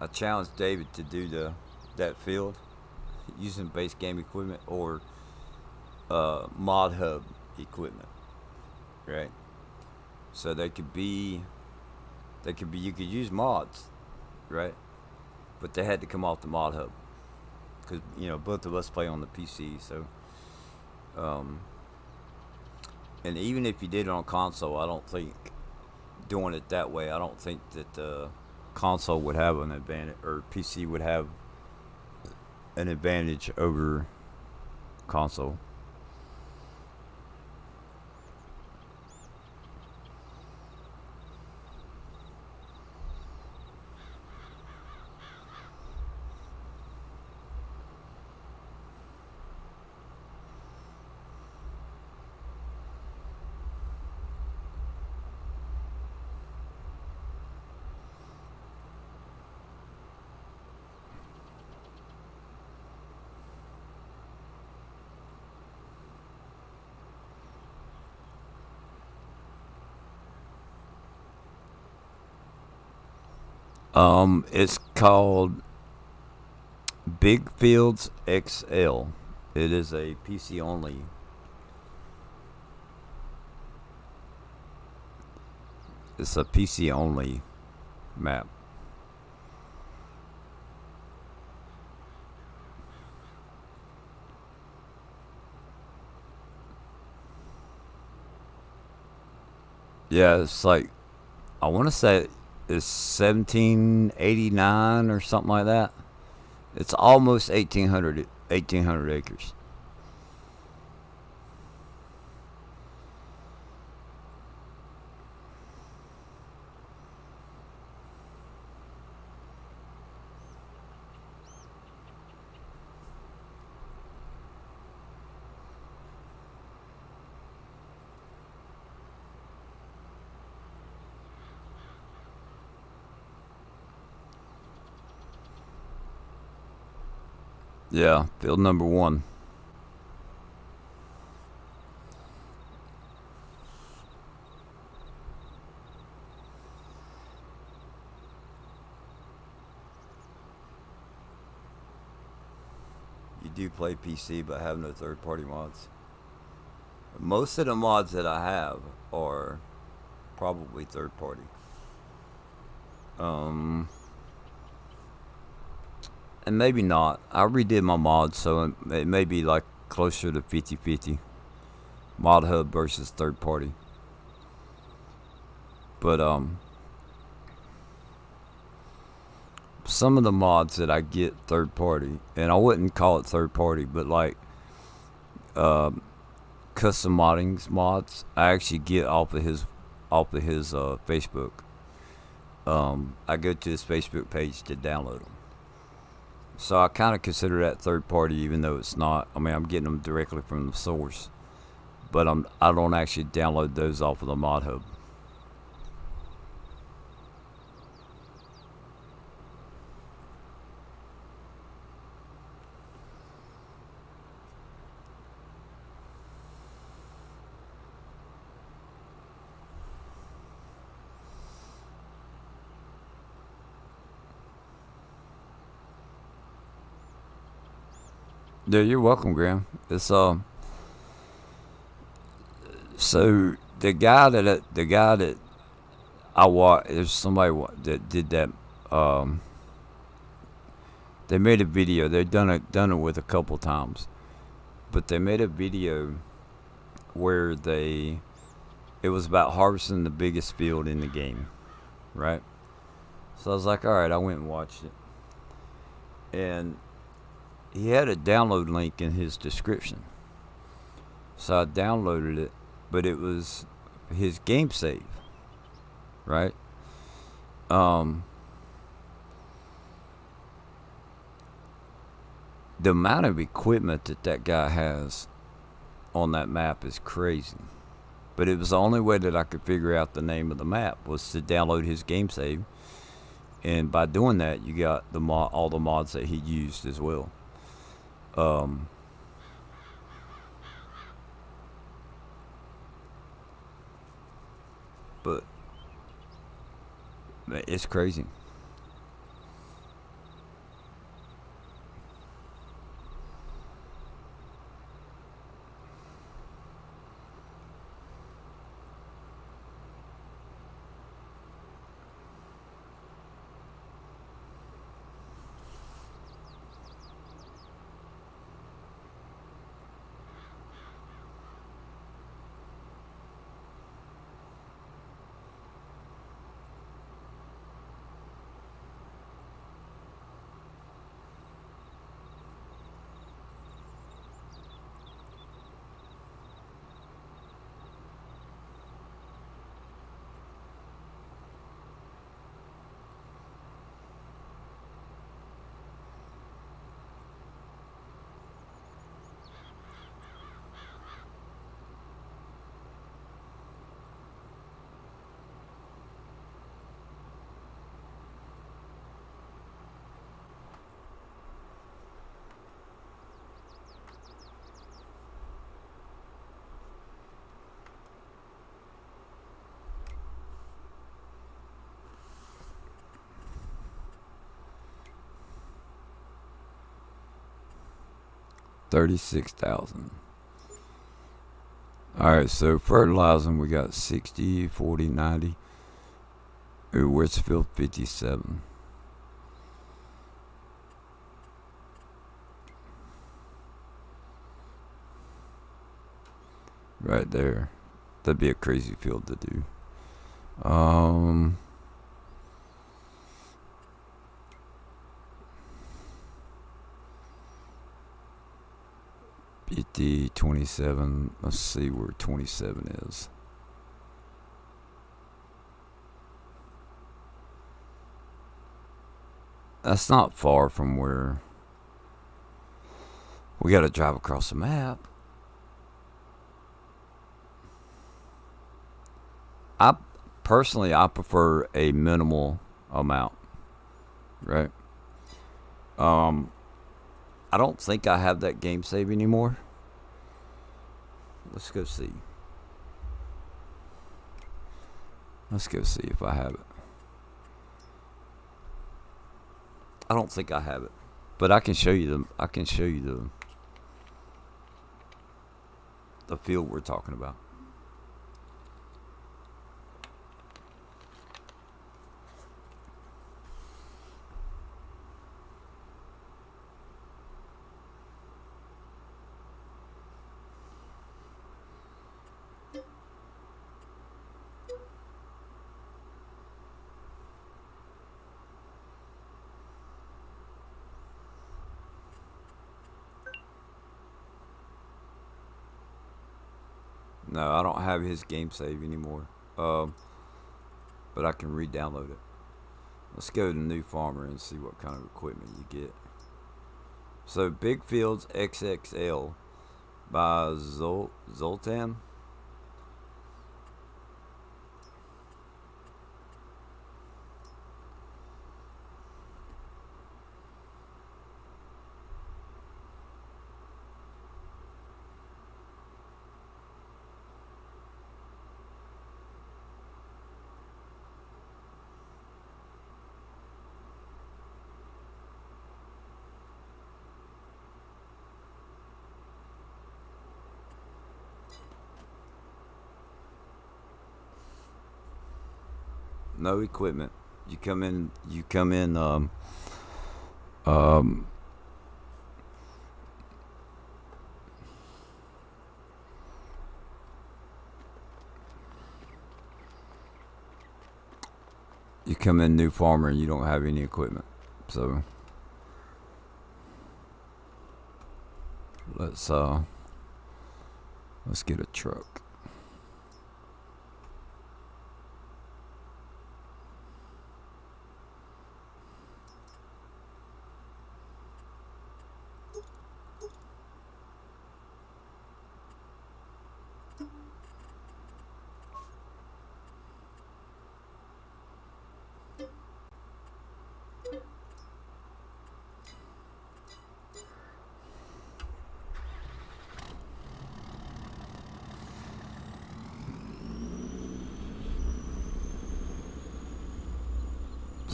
I challenged David to do that field using base game equipment or mod hub equipment, right? So you could use mods, right? But they had to come off the mod hub because both of us play on the PC. So, and even if you did it on console, I don't think doing it that way. I don't think that console would have an advantage or PC would have an advantage over console. It's called Big Fields XL. It is a PC only. It's a PC only map. Yeah, it's like I want to say it's 1789 or something like that. It's almost 1800 acres. Yeah, field number 1. You do play PC but have no third party mods. Most of the mods that I have are probably third party. And maybe not. I redid my mods, so it may be like closer to 50-50. Mod hub versus third party. But some of the mods that I get third party, and I wouldn't call it third party, but like custom modding mods, I actually get off of his Facebook. I go to his Facebook page to download them. So I kind of consider that third party, even though it's not. I mean, I'm getting them directly from the source, but I don't actually download those off of the mod hub. Yeah, you're welcome, Graham. It's so the guy that I watched. There's somebody that did that. Um, they made a video. They've done it with a couple times, but they made a video where it was about harvesting the biggest field in the game, right? So I was like, all right, I went and watched it, and he had a download link in his description. So I downloaded it, but it was his game save, right? The amount of equipment that guy has on that map is crazy. But it was the only way that I could figure out the name of the map was to download his game save, and by doing that, you got all the mods that he used as well. but it's crazy. $36,000. Alright, so fertilizing we got 60, 40, 90. Ooh, Westfield 57. Right there. That'd be a crazy field to do. 50, 27. Let's see where 27 is. That's not far from where we got to drive across the map. I prefer a minimal amount, right? I don't think I have that game save anymore. Let's go see. Let's go see if I have it. I don't think I have it, but I can show you the field we're talking about. No, I don't have his game save anymore. But I can re-download it. Let's go to New Farmer and see what kind of equipment you get. So Big Fields XXL by Zoltan. No equipment. You come in. You come in New Farmer and you don't have any equipment. So let's get a truck.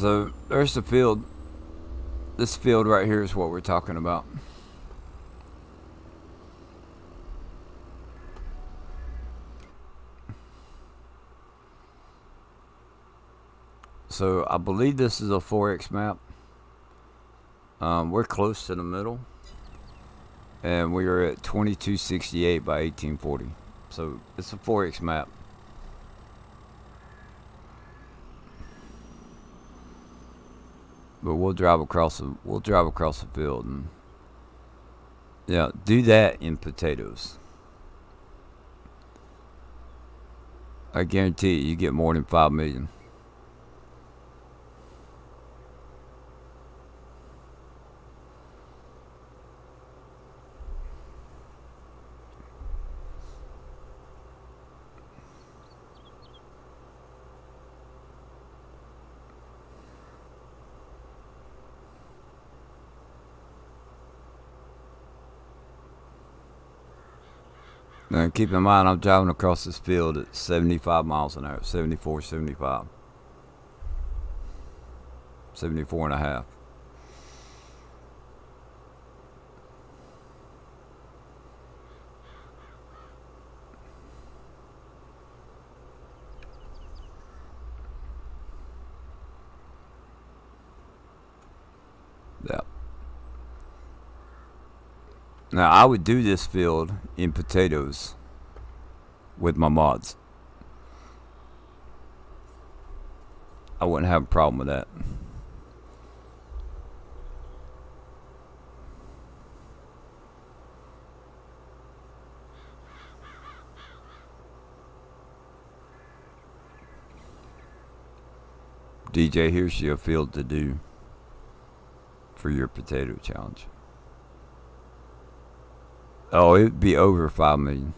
So there's the field. This field right here is what we're talking about. So I believe this is a 4X map. We're close to the middle. And we are at 2268 by 1840. So it's a 4X map. But we'll drive across the field and yeah, do that in potatoes. I guarantee you get more than 5 million. Now keep in mind I'm driving across this field at 75 miles an hour, 74, 75. 74 and a half. Yeah. Now I would do this field in potatoes with my mods. I wouldn't have a problem with that. DJ, here's your field to do for your potato challenge. Oh, it'd be over 5 million.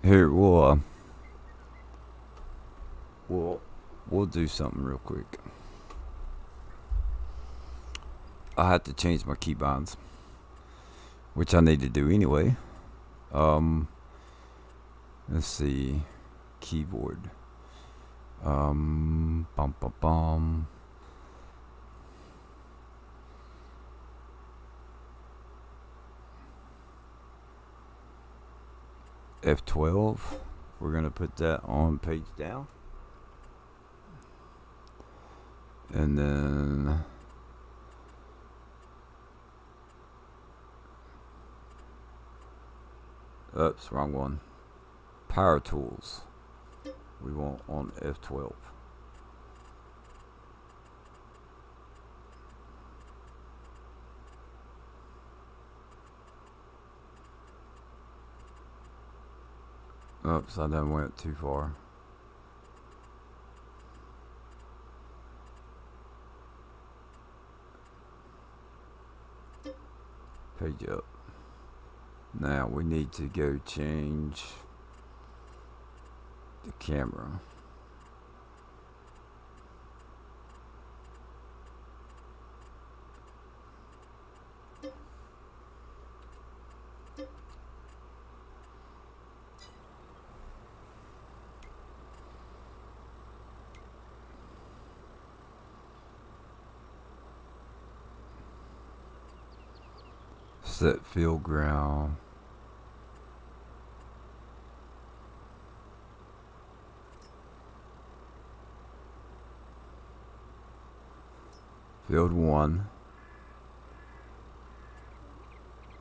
Here, we'll do something real quick. I have to change my keybinds, which I need to do anyway. Let's see, keyboard. Bum bum bum. F12. We're gonna put that on page down, and then oops, wrong one. Power tools. We want on F12. Oops, I done went too far. Page up. Now we need to go change the camera. Set field ground. Field 1.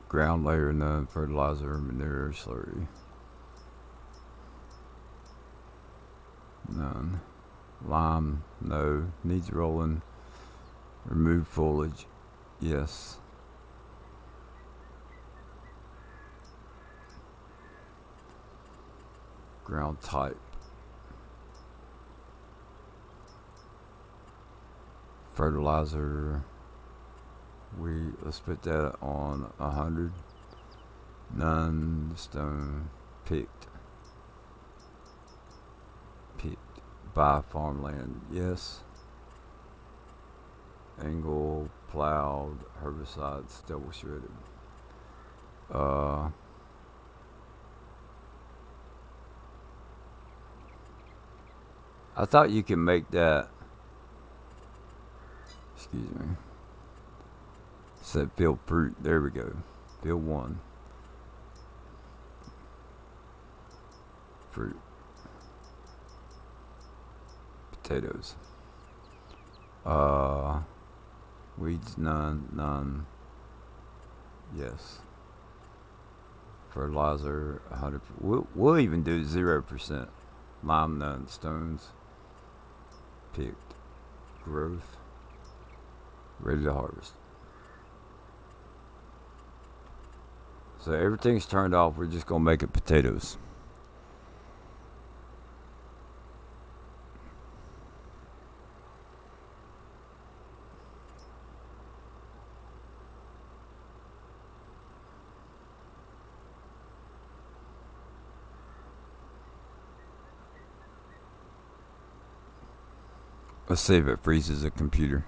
Ground layer, none. Fertilizer, manure, slurry. None. Lime, no. Needs rolling. Remove foliage, yes. Ground type. Fertilizer, Let's put that on 100. None stone picked. Buy farmland, yes. Angle, plowed, herbicides, double shredded. I thought you could make that. Excuse me. Said field fruit. There we go. Field 1. Fruit. Potatoes. Weeds, none. Yes. Fertilizer, 100. We'll even do 0%. Lime, none. Stones, picked. Growth, ready to harvest. So everything's turned off. We're just gonna make it potatoes. Let's see if it freezes the computer.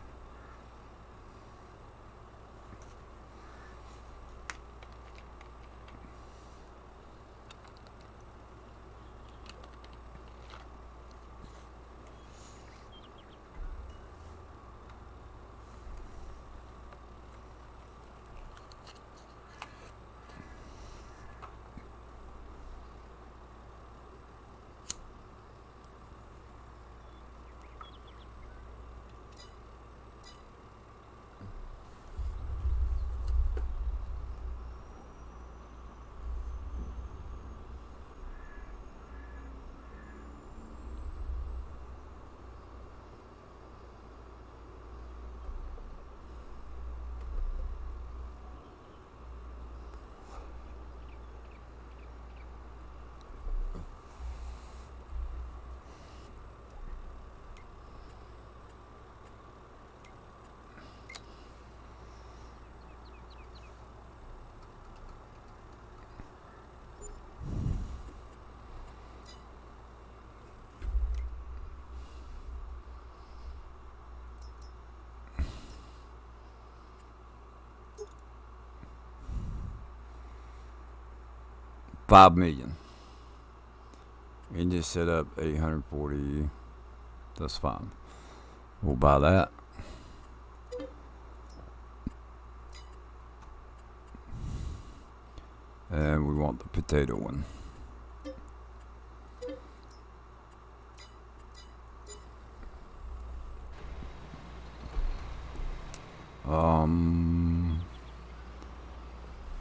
$5 million. And just set up 840. That's fine. We'll buy that. And we want the potato one.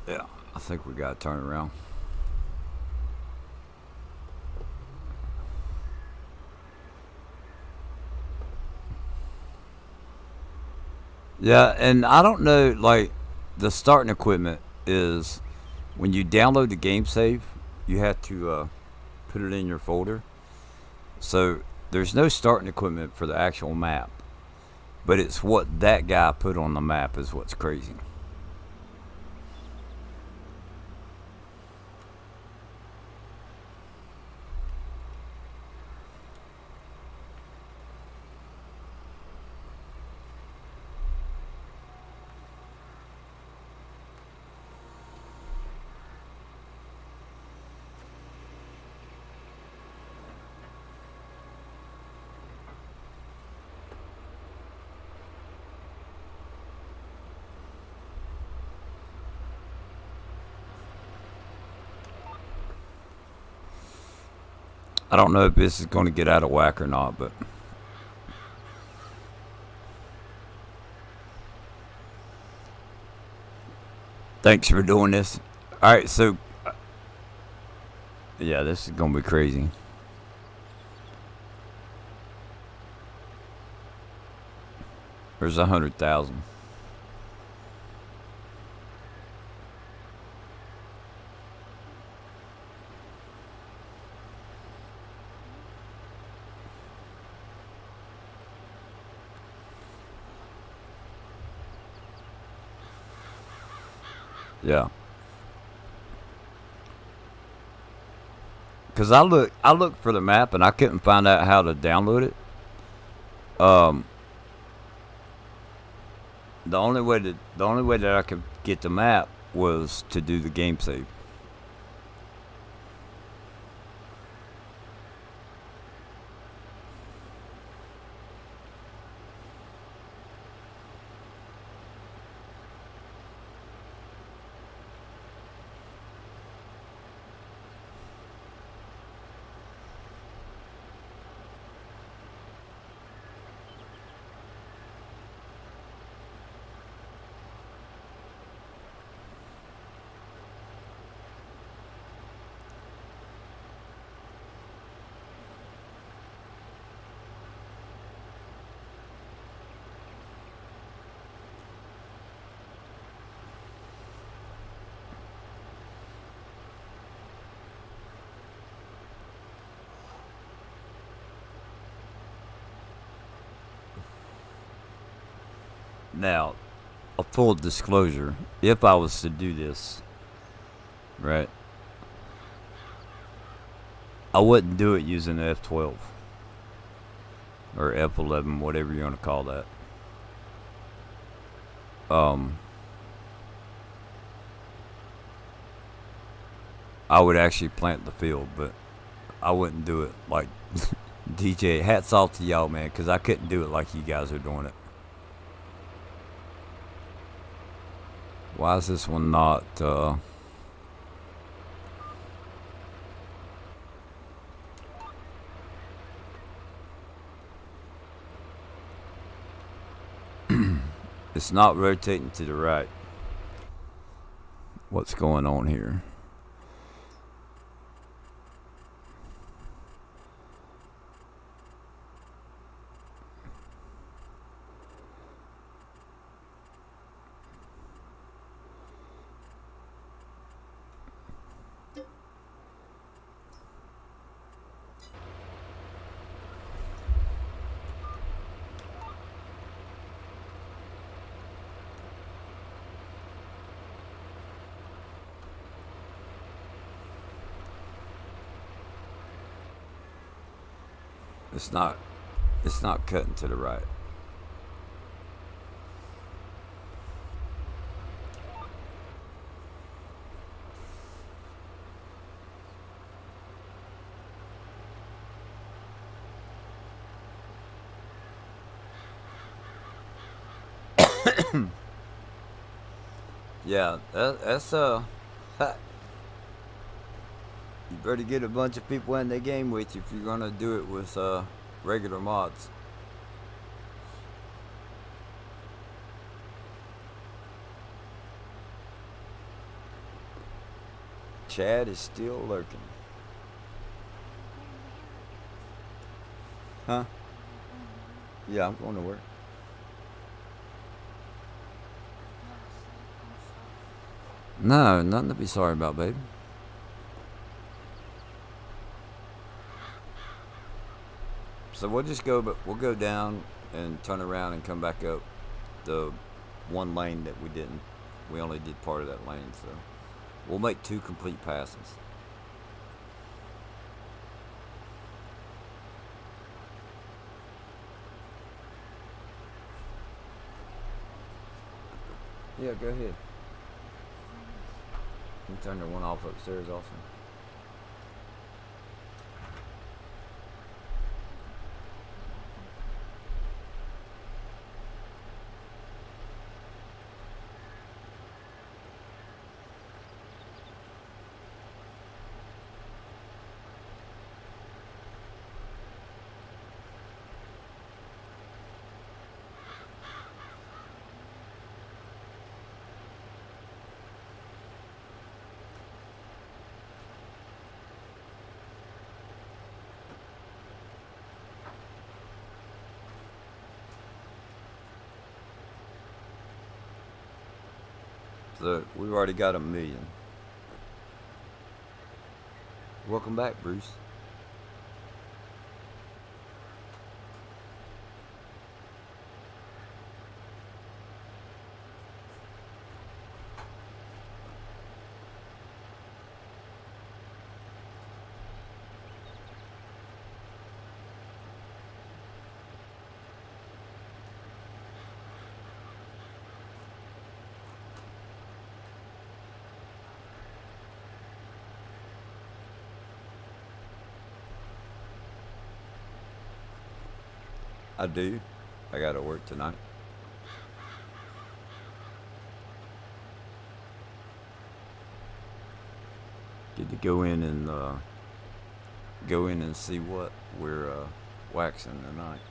Yeah, I think we gotta turn it around. Yeah, and I don't know, like, the starting equipment is when you download the game save, you have to put it in your folder. So there's no starting equipment for the actual map, but it's what that guy put on the map is what's crazy. I don't know if this is going to get out of whack or not, but thanks for doing this. Alright, so yeah, this is going to be crazy. There's 100,000. Yeah. Cause I looked for the map and I couldn't find out how to download it. Um, the only way that I could get the map was to do the game save. Now, a full disclosure: if I was to do this, right, I wouldn't do it using the F12 or F11, whatever you want to call that. Um, I would actually plant the field, but I wouldn't do it like DJ. Hats off to y'all, man, because I couldn't do it like you guys are doing it. Why is this one not? It's not rotating to the right. What's going on here? It's not. It's not cutting to the right. Yeah, that's you better get a bunch of people in the game with you if you're gonna do it with regular mods. Chad is still lurking. Huh? Yeah, I'm going to work. No, nothing to be sorry about, babe. So we'll just go, but we'll go down and turn around and come back up the one lane that we didn't. We only did part of that lane, so we'll make 2 complete passes. Yeah, go ahead. You turn the one off upstairs also. So we've already got 1,000,000. Welcome back, Bruce. I do. I got to work tonight. Get to go in and see what we're waxing tonight.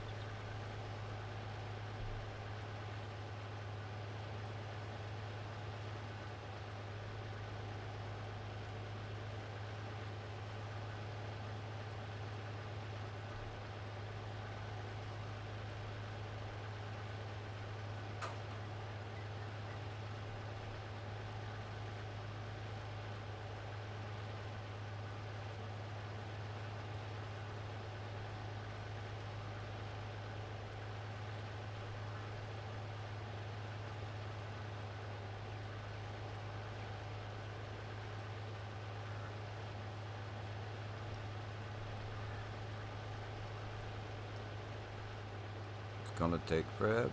It's gonna take forever.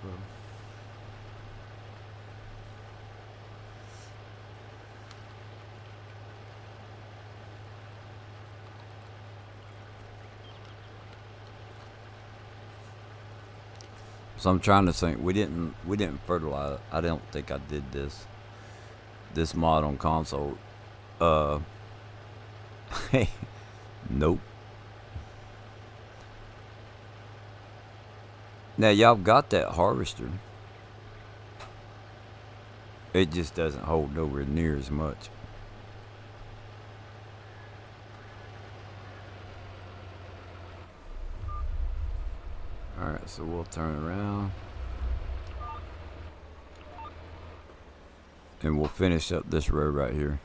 So I'm trying to think. We didn't fertilize. I don't think I did this mod on console. Uh, nope. Now y'all got that harvester. It just doesn't hold nowhere near as much. Alright, so we'll turn around. And we'll finish up this road right here.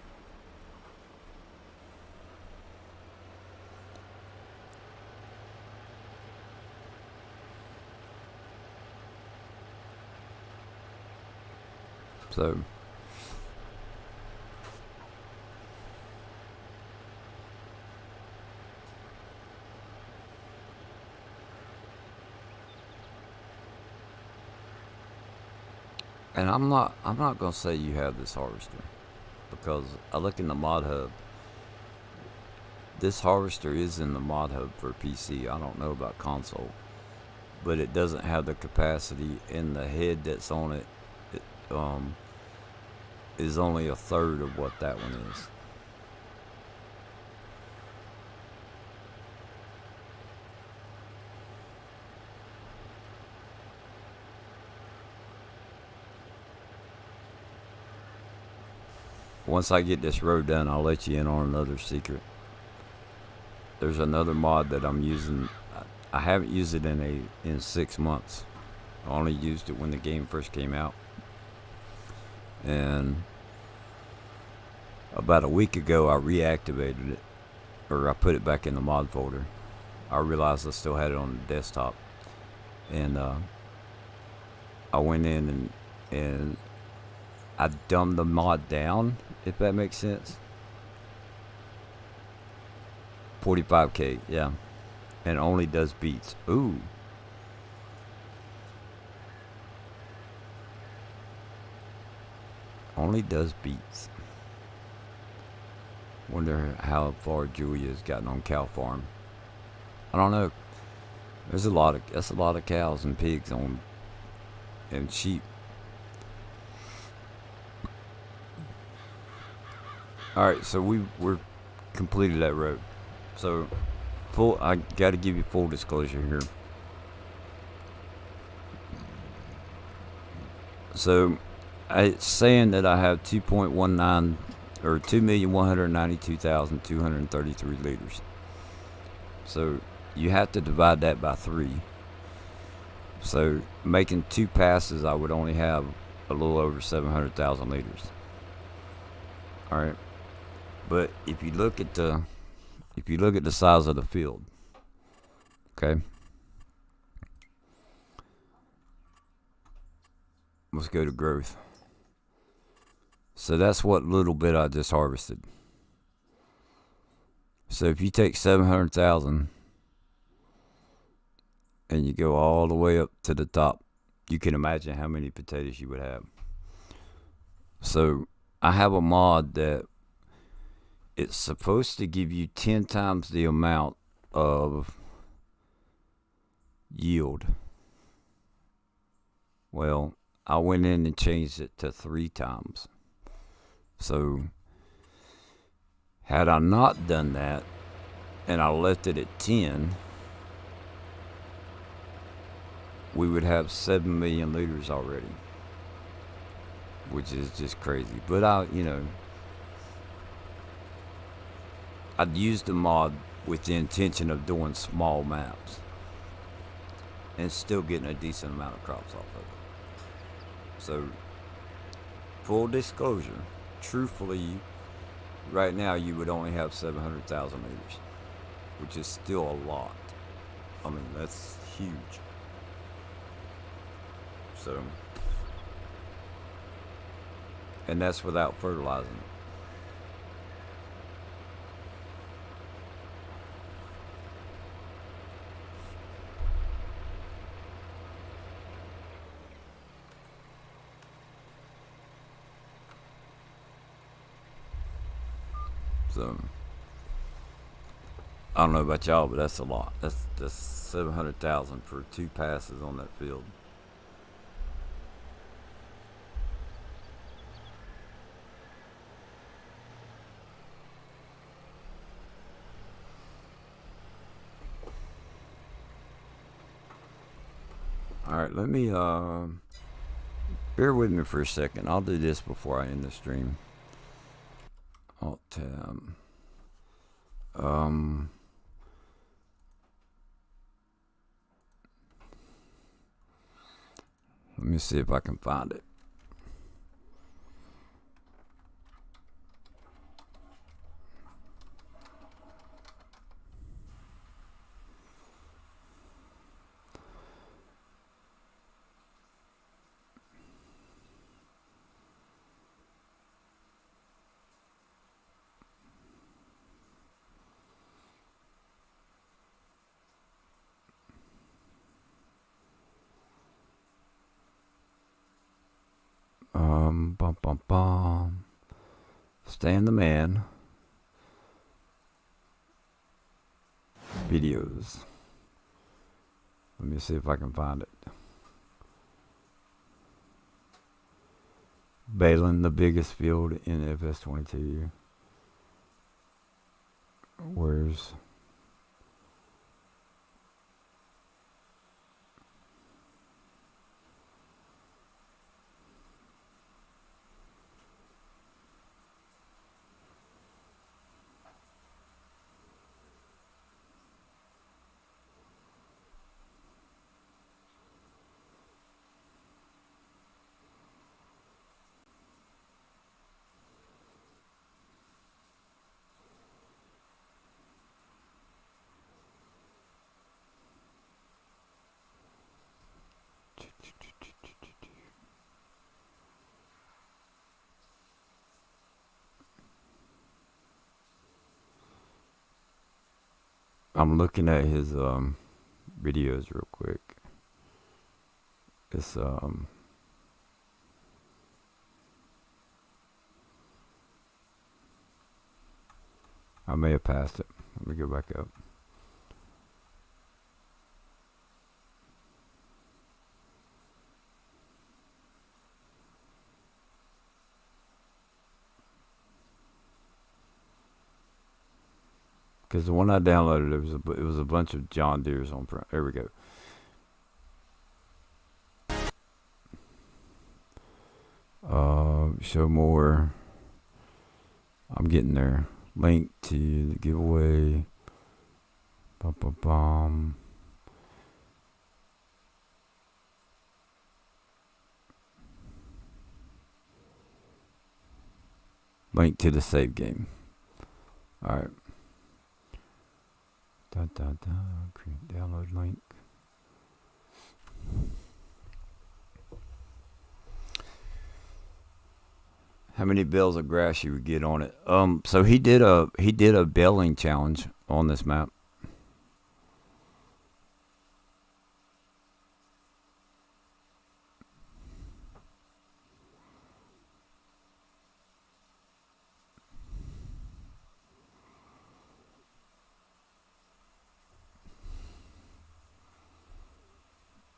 So and I'm not gonna say you have this harvester, because I look in the mod hub. This harvester is in the mod hub for PC. I don't know about console, but it doesn't have the capacity, and the head that's on it, is only a third of what that one is. Once I get this road done, I'll let you in on another secret. There's another mod that I'm using. I haven't used it in 6 months. I only used it when the game first came out. And about a week ago, I reactivated it, or I put it back in the mod folder. I realized I still had it on the desktop, and I went in and I dumbed the mod down, if that makes sense. 45K, yeah, and only does beats. Ooh. Only does beats. Wonder how far Julia's gotten on cow farm. I don't know. That's a lot of cows and pigs on, and sheep. All right, so we're completed that road. So I got to give you full disclosure here. So it's saying that I have 2.19 or 2,192,233 liters. So you have to divide that by 3. So making 2 passes, I would only have a little over 700,000 liters. All right, but if you look at the size of the field, okay. Let's go to growth. So that's what little bit I just harvested. So if you take 700,000 and you go all the way up to the top, you can imagine how many potatoes you would have. So I have a mod that it's supposed to give you 10 times the amount of yield. Well, I went in and changed it to 3 times. So, had I not done that, and I left it at 10, we would have 7 million liters already, which is just crazy. But I'd used the mod with the intention of doing small maps and still getting a decent amount of crops off of it. So, full disclosure, truthfully, right now you would only have 700,000 liters, which is still a lot. I mean, that's huge. So, and that's without fertilizing it. So, I don't know about y'all, but that's a lot. That's 700,000 for 2 passes on that field. All right, let me bear with me for a second. I'll do this before I end the stream. Alt tab. Let me see if I can find it. Bum bum bum. Stan the Man. Videos. Let me see if I can find it. Balin, the biggest field in FS22. Where's... I'm looking at his videos real quick. It's I may have passed it. Let me go back up. Because the one I downloaded, it was a bunch of John Deere's on front. There we go. Show more. I'm getting there. Link to the giveaway. Bum, bum, bum. Link to the save game. Alright. Create download link. How many bales of grass you would get on it? So he did a baling challenge on this map.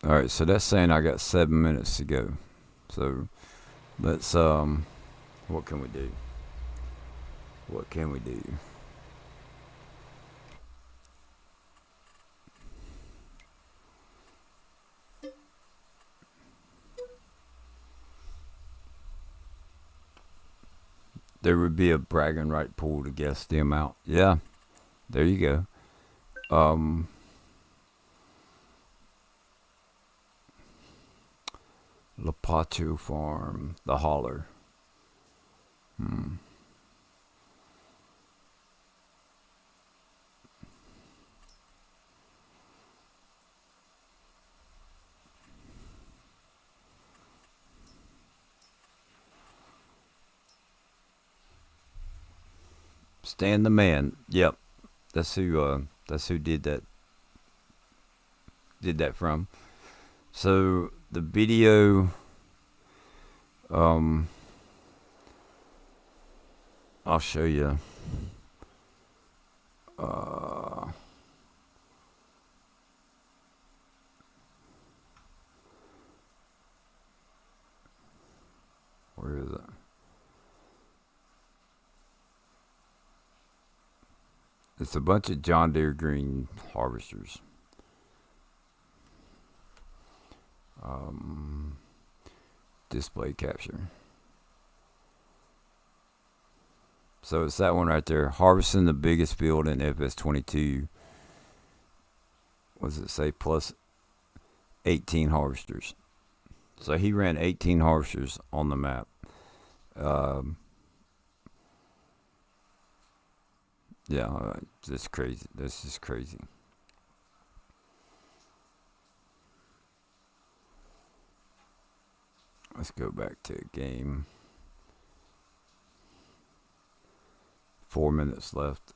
Alright, so that's saying I got 7 minutes to go. So let's what can we do? What can we do? There would be a bragging right pool to guess the amount. Yeah, there you go. Lapacho Farm, the holler. Stan the Man. Yep, that's who. That's who did that. Did that from. So the video. I'll show you. Where is it? It's a bunch of John Deere green harvesters. Display capture. So it's that one right there. Harvesting the biggest field in FS22. What does it say? Plus 18 harvesters. So he ran 18 harvesters on the map. Yeah, this is crazy. This is crazy. Let's go back to game. 4 minutes left.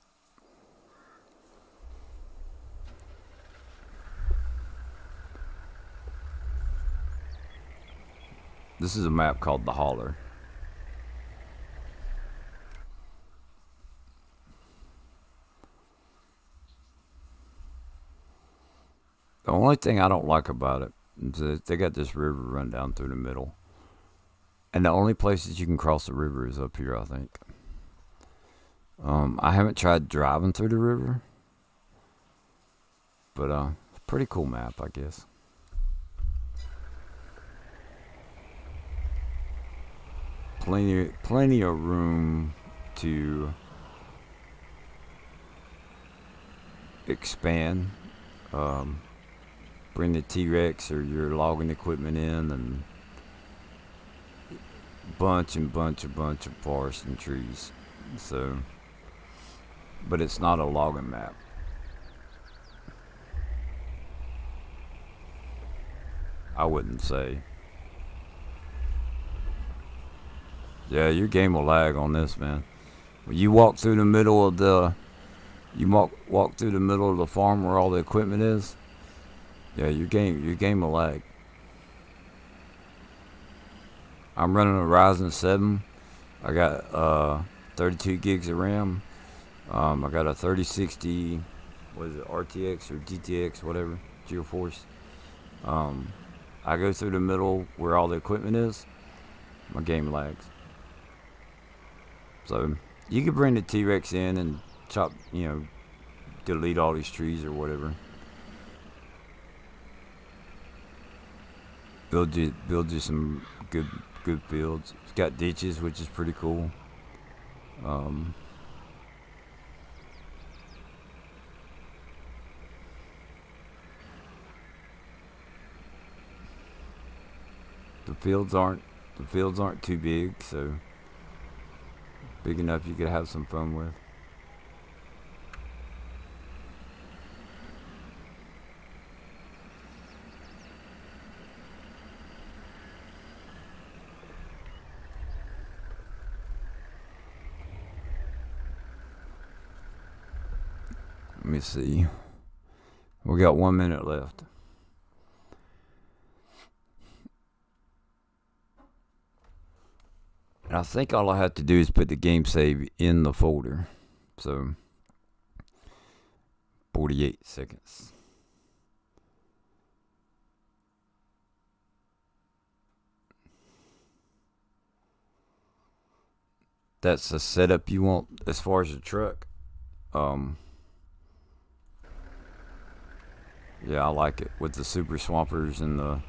This is a map called the Holler. The only thing I don't like about it is that they got this river run down through the middle. And the only places you can cross the river is up here, I think. I haven't tried driving through the river. But pretty cool map, I guess. Plenty of room to expand. Bring the T-Rex or your logging equipment in, and bunch of forest and trees. So, but it's not a logging map. I wouldn't say. Yeah, your game will lag on this, man. When you walk through the middle of the, walk through the middle of the farm where all the equipment is. Yeah, your game will lag. I'm running a Ryzen 7. I got 32 gigs of RAM. I got a 3060, what is it, RTX or GTX, whatever, GeForce. I go through the middle where all the equipment is. My game lags. So you could bring the T-Rex in and chop, delete all these trees or whatever. Build you some good fields. It's got ditches, which is pretty cool. The fields aren't too big, so big enough you could have some fun with. Let me see. We got 1 minute left. And I think all I have to do is put the game save in the folder. So 48 seconds. that's the setup you want as far as the truck, yeah, I like it with the super swampers and the.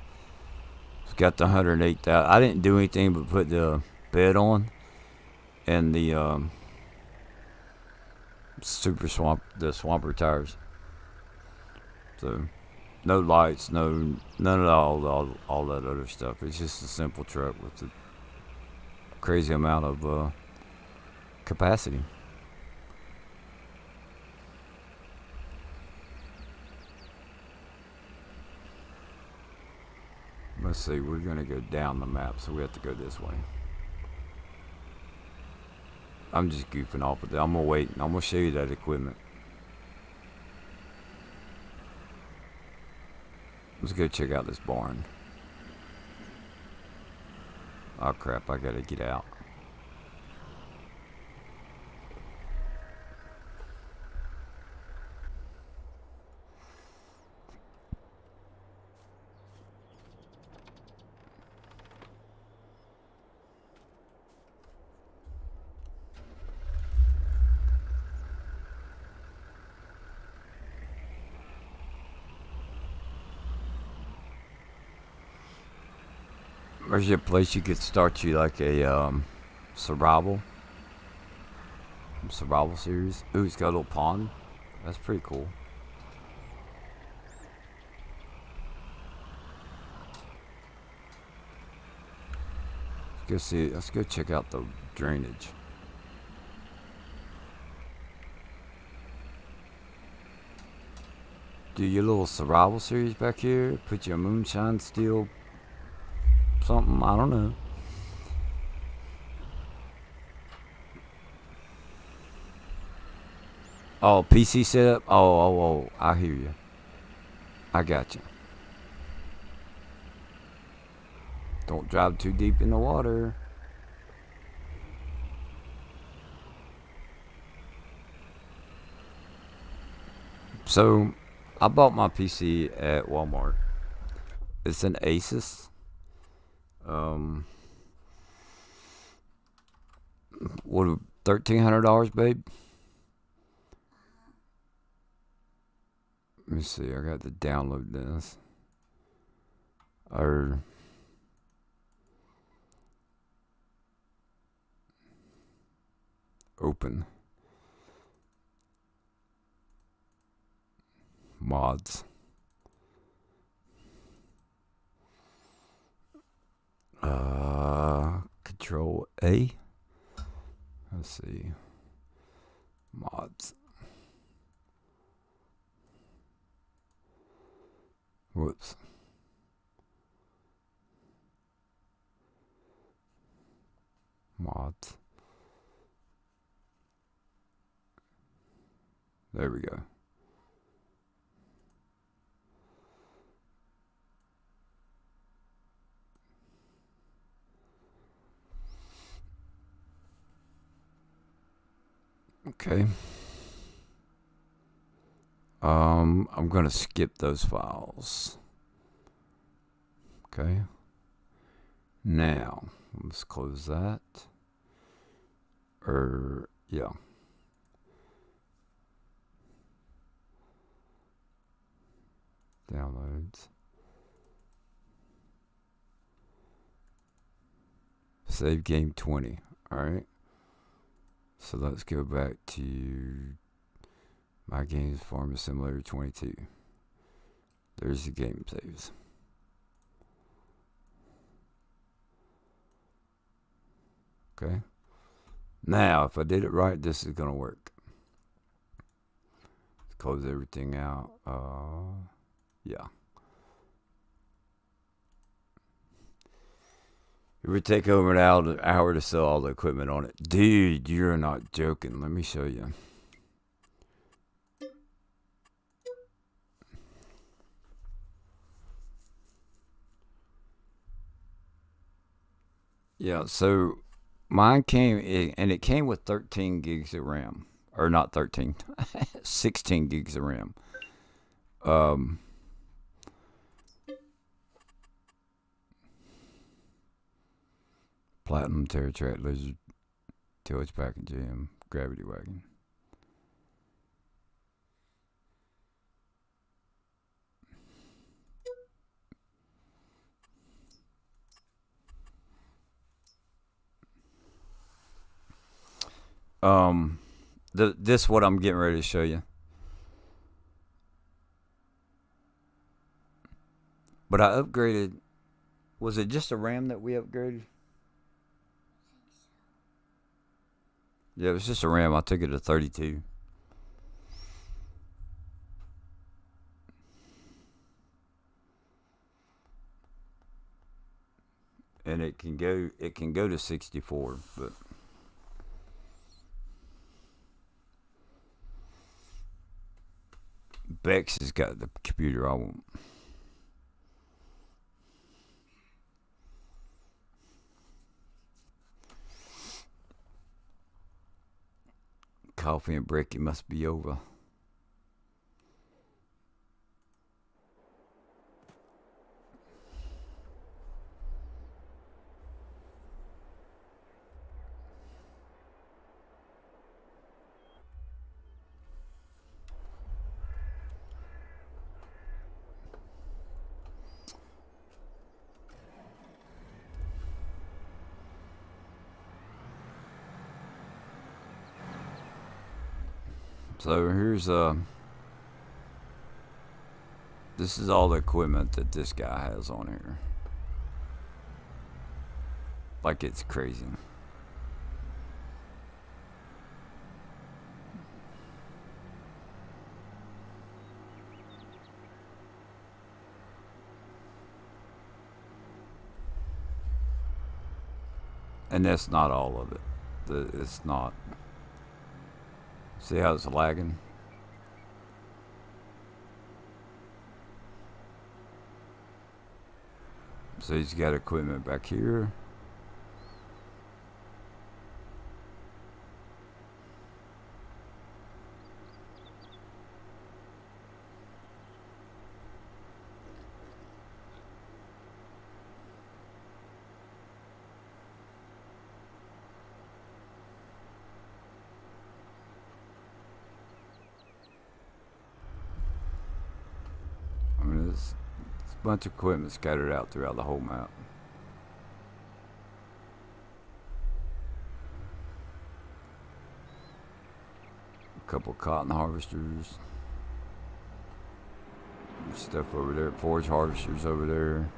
It's got the 108,000. I didn't do anything but put the bed on and the the swamper tires. So no lights, none of all that other stuff. It's just a simple truck with a crazy amount of capacity. Let's see, we're gonna go down the map, so we have to go this way. I'm just goofing off with it. I'm gonna wait and I'm gonna show you that equipment. Let's go check out this barn. Oh crap, I gotta get out. There's a place you could start you like a survival series. Ooh, it's got a little pond. That's pretty cool. Let's go see. Let's go check out the drainage. Do your little survival series back here. Put your moonshine steel something. I don't know. Oh, PC setup. Oh. I hear you. I got you. Don't drive too deep in the water. So, I bought my PC at Walmart. It's an Asus. What, $1,300, babe? Let me see. I got to download this. Or open mods. Control A. Let's see. Mods. Whoops. Mods. There we go. Okay. I'm gonna skip those files. Okay. Now, let's close that. Yeah. Downloads. Save game 20. Alright. So let's go back to My Games Farming Simulator 22. There's the game saves. Okay. Now, if I did it right, this is going to work. Let's close everything out. Yeah. It would take over an hour to sell all the equipment on it. Dude, you're not joking. Let me show you. Yeah, so mine came, and it came with 13 gigs of RAM. Or not 13, 16 gigs of RAM. Platinum TerraTrack Lizard. Tillage Packing Jam, Gravity Wagon. This what I'm getting ready to show you. But I upgraded. Was it just a RAM that we upgraded? Yeah, it was just a RAM. I took it to 32. And it can go to 64, but Bex has got the computer I want. Coffee and break, it must be over. So here's this is all the equipment that this guy has on here. Like, it's crazy. And that's not all of it. It's not. See how it's lagging? So he's got equipment back here. I mean, there's a bunch of equipment scattered out throughout the whole map. A couple cotton harvesters. There's stuff over there. Forage harvesters over there.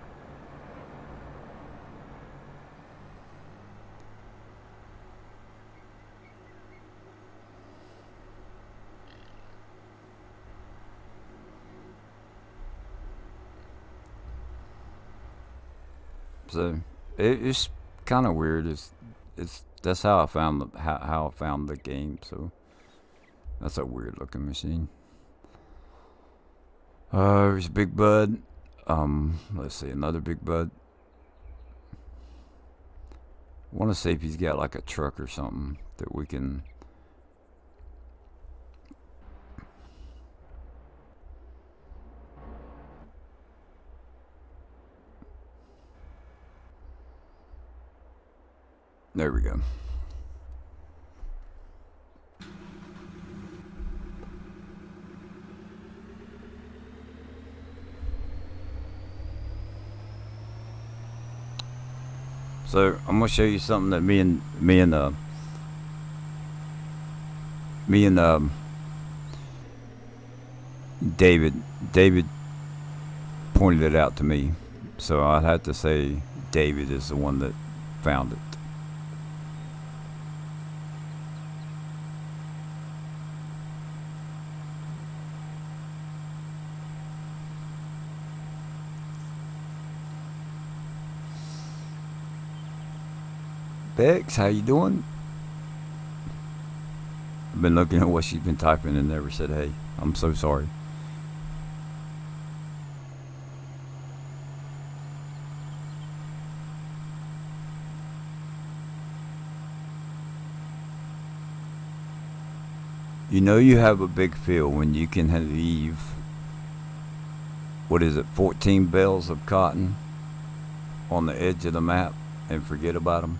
So it's kind of weird. It's that's how I found how I found the game. So that's a weird looking machine. There's Big Bud. Let's see, another Big Bud. I want to see if he's got like a truck or something that we can. There we go. So I'm gonna show you something that me and David pointed it out to me. So I'd have to say David is the one that found it. Bex, how you doing? I've been looking at what she's been typing and never said hey. I'm so sorry. You know you have a big field when you can leave, what is it, 14 bales of cotton on the edge of the map and forget about them.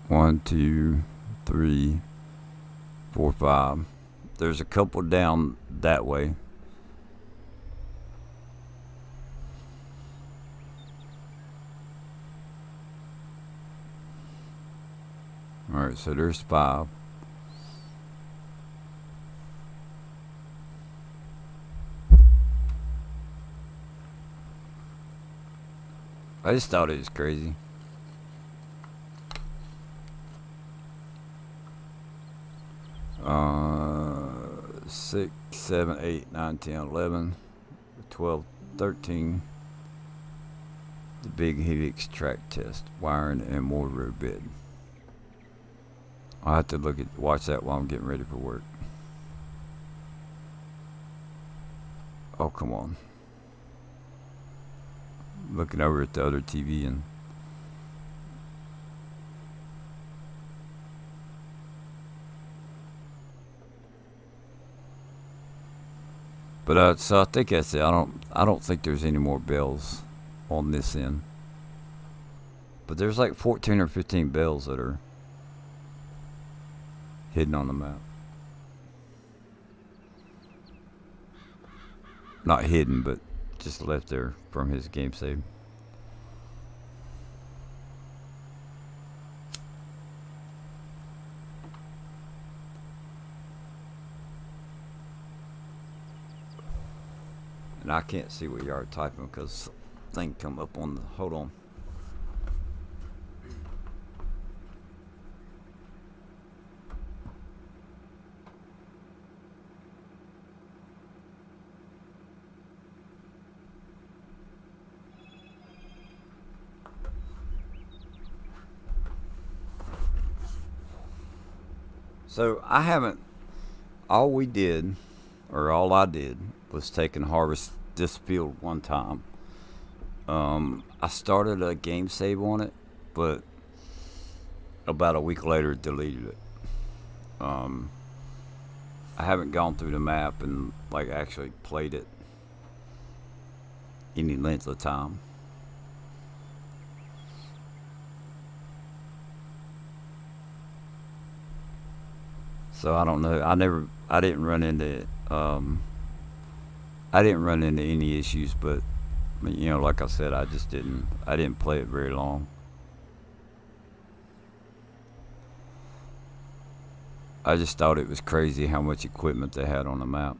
1, 2, 3, 4, 5. There's a couple down that way. Alright, so there's 5. I just thought it was crazy. Uh, 6, 7, 8, 9, 10, 11, 12, 13. The big helix track test, wiring and mortar bed. I'll have to watch that while I'm getting ready for work. Oh, come on. Looking over at the other TV and but so I think that's it. I don't think there's any more bells on this end. But there's like 14 or 15 bells that are hidden on the map. Not hidden, but just left there from his game save. And I can't see what you are typing because thing come up on the. Hold on. So I haven't. All I did was take and harvest this field one time. I started a game save on it, but about a week later deleted it. I haven't gone through the map and like actually played it any length of time. So I don't know. I didn't run into any issues, but like I said, I didn't play it very long. I just thought it was crazy how much equipment they had on the map.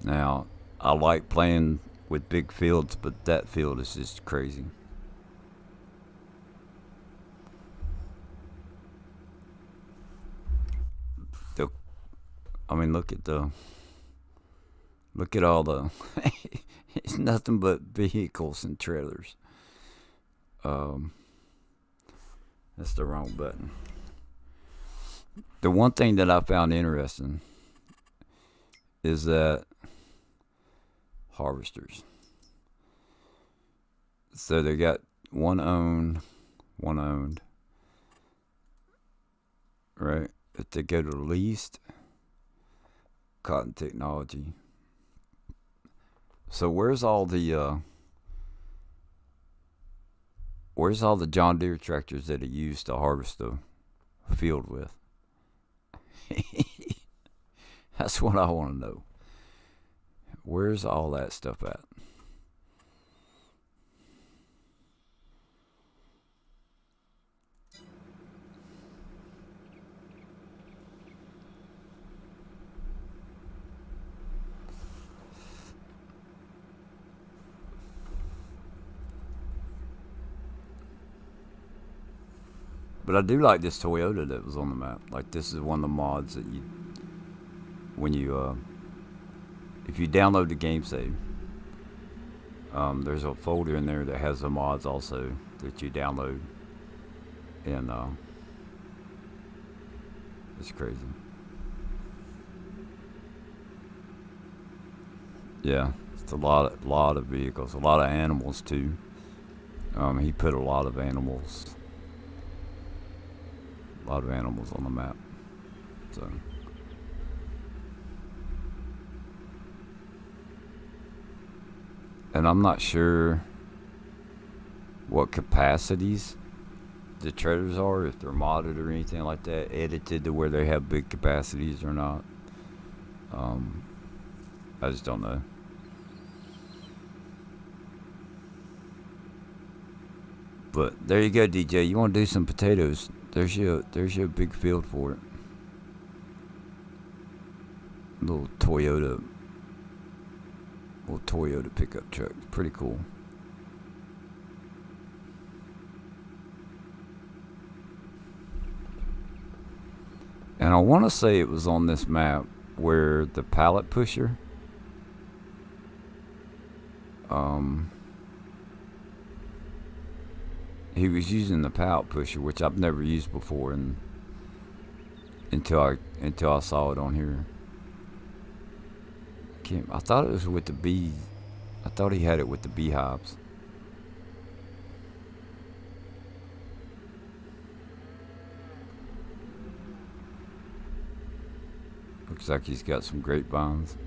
Now, I like playing with big fields, but that field is just crazy. Look at all the it's nothing but vehicles and trailers. That's the wrong button. The one thing that I found interesting is that harvesters. So they got one owned, right? If they go to leased, cotton technology. So where's all the John Deere tractors that are used to harvest the field with? That's what I want to know. Where's all that stuff at? But I do like this Toyota that was on the map. Like, this is one of the mods that if you download the game save, there's a folder in there that has the mods also that you download, and it's crazy. Yeah, it's a lot of vehicles, a lot of animals too. He put a lot of animals on the map. So and I'm not sure what capacities the treaders are, if they're modded or anything like that, edited to where they have big capacities or not. I just don't know. But there you go, DJ. You want to do some potatoes? There's your big field for it. Little Toyota pickup truck. Pretty cool. And I want to say it was on this map where the pallet pusher, he was using the pallet pusher, which I've never used before, and until I saw it on here. I thought it was with the bees. I thought he had it with the beehives. Looks like he's got some grapevines.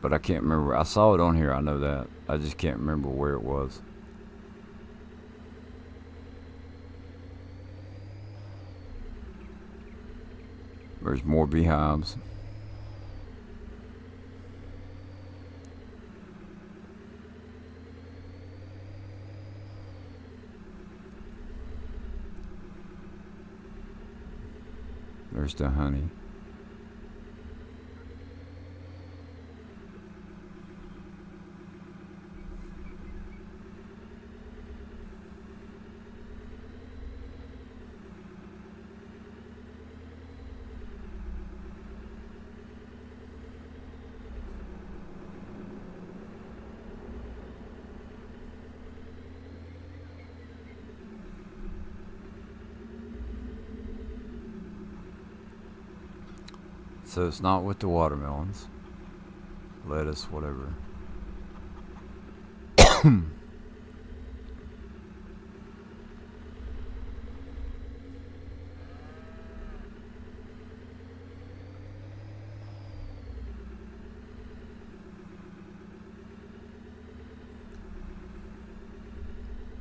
But I can't remember. I saw it on here, I know that. I just can't remember where it was. There's more beehives. There's the honey. So it's not with the watermelons, lettuce, whatever.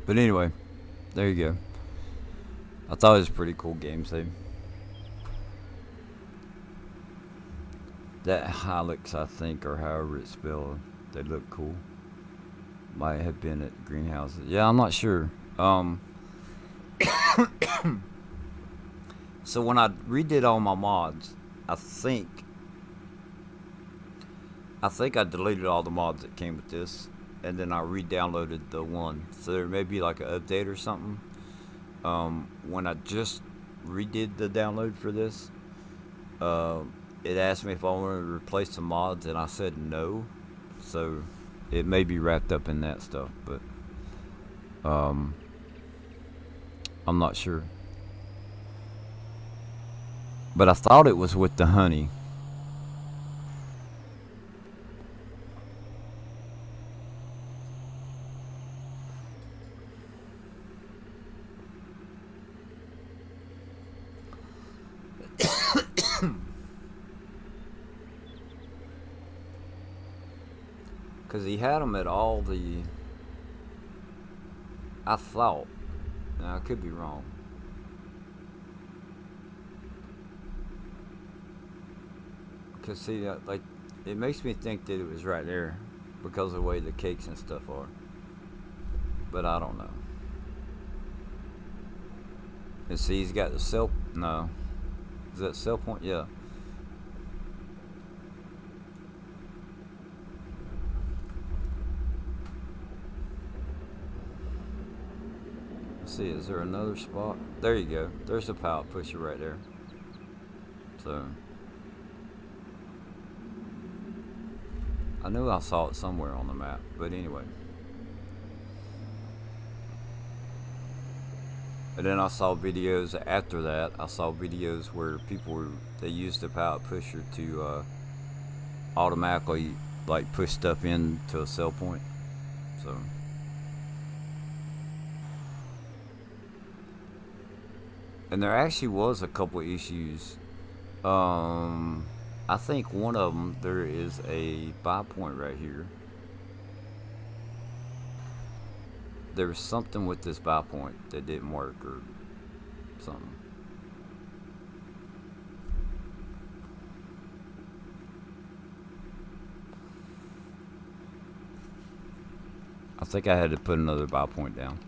But anyway, there you go. I thought it was a pretty cool game save. That Hilux, I think, or however it's spelled, they look cool. Might have been at greenhouses. Yeah, I'm not sure. So when I redid all my mods, I think I deleted all the mods that came with this, and then I re-downloaded the one. So there may be like an update or something. When I just redid the download for this, it asked me if I wanted to replace the mods, and I said no. So it may be wrapped up in that stuff, but I'm not sure. But I thought it was with the honey. Because he had them at all the... I thought. Now, I could be wrong. Because, see, like, it makes me think that it was right there because of the way the cakes and stuff are. But I don't know. And see, he's got the cell... No. Is that cell point? Yeah. See, is there another spot? There you go. There's a pallet pusher right there. So I knew I saw it somewhere on the map, but anyway. And then I saw videos after that. I saw videos where they used the pallet pusher to automatically like push stuff into a sell point. So. And there actually was a couple issues. I I think one of them, there is a buy point right here. There was something with this buy point that didn't work or something. I think I had to put another buy point down.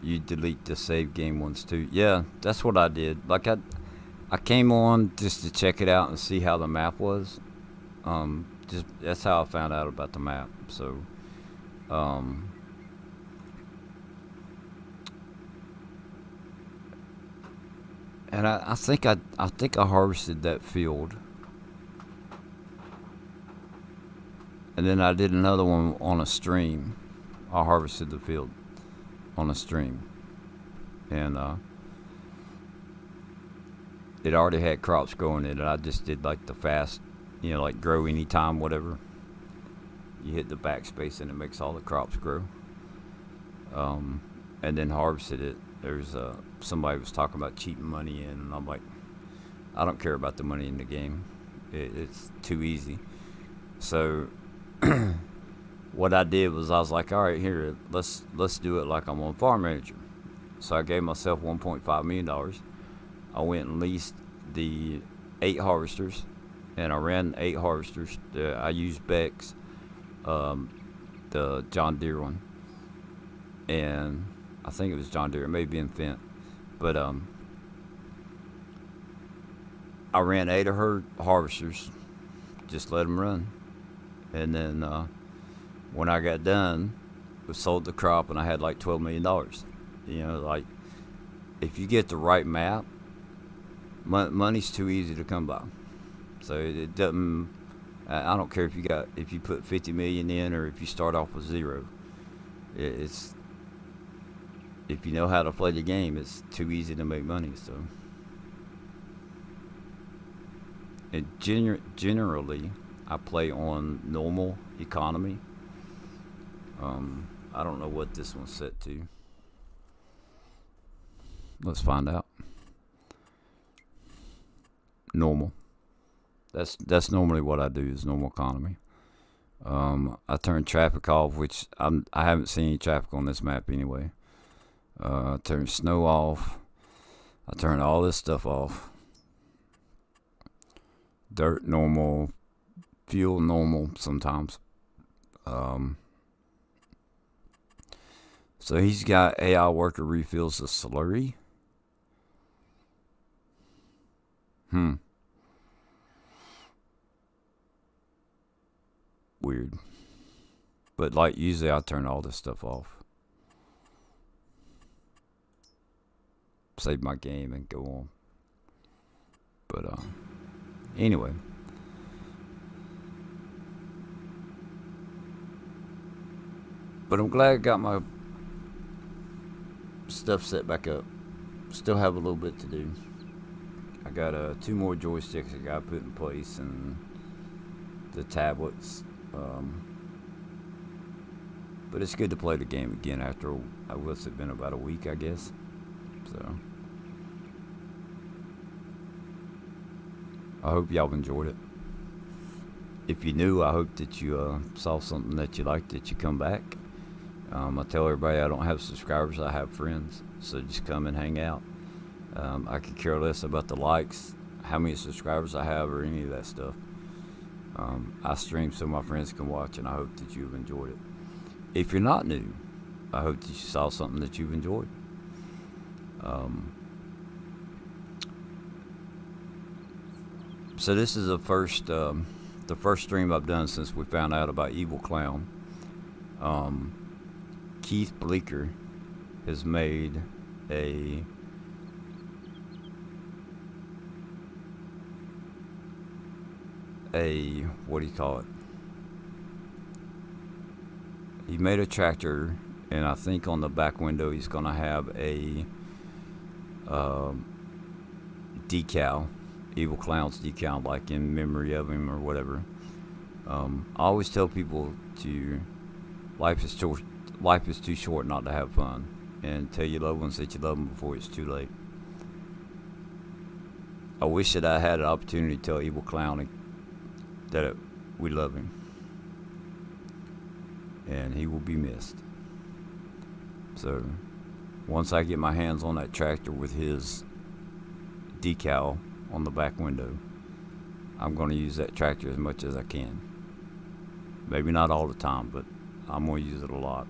You delete the save game ones too. Yeah, that's what I did. Like I came on just to check it out and see how the map was. Just that's how I found out about the map. So, and I think I harvested that field, and then I did another one on a stream. I harvested the field on a stream, and it already had crops growing in it. I just did like the fast, like grow anytime, whatever. You hit the backspace and it makes all the crops grow. And then harvested it. There's somebody was talking about cheating money in, and I'm like, I don't care about the money in the game. It's too easy. So what I did was I was like, all right, here, let's do it like I'm on Farm Manager. So I gave myself $1.5 million. I went and leased the 8 harvesters, and I ran 8 harvesters. I used Beck's, the John Deere one, and I think it was John Deere. It may be in Fent, but I ran 8 of her harvesters, just let them run, and then when I got done, we sold the crop, and I had like $12 million. Like if you get the right map, money's too easy to come by. So it doesn't. I don't care if you put 50 million in or if you start off with 0. It's if you know how to play the game, it's too easy to make money. So, and generally, I play on normal economy. I don't know what this one's set to. Let's find out. Normal. That's normally what I do is normal economy. I turn traffic off, which I haven't seen any traffic on this map anyway. I turn snow off. I turn all this stuff off. Dirt normal, fuel normal sometimes. So he's got AI worker refills the slurry. Weird. But like usually I turn all this stuff off. Save my game and go on. But anyway. But I'm glad I got my stuff set back up. Still have a little bit to do. I got 2 more joysticks I got put in place and the tablets. But it's good to play the game again after what's it been, about a week, I guess. So I hope y'all enjoyed it. If you're new, I hope that you saw something that you liked, that you come back. I tell everybody I don't have subscribers, I have friends. So just come and hang out. I could care less about the likes, how many subscribers I have, or any of that stuff. I stream so my friends can watch, and I hope that you've enjoyed it. If you're not new, I hope that you saw something that you've enjoyed. So this is the first stream I've done since we found out about Evil Clown. Keith Bleeker has made a what do you call it? He made a tractor, and I think on the back window he's gonna have a decal, Evil Clown's decal, like in memory of him or whatever. I always tell people life is too short not to have fun. and tell your loved ones that you love them before it's too late. I wish that I had an opportunity to tell Evil Clown that we love him, and he will be missed. So, once I get my hands on that tractor with his decal on the back window, I'm going to use that tractor as much as I can. Maybe not all the time, but I'm going to use it a lot.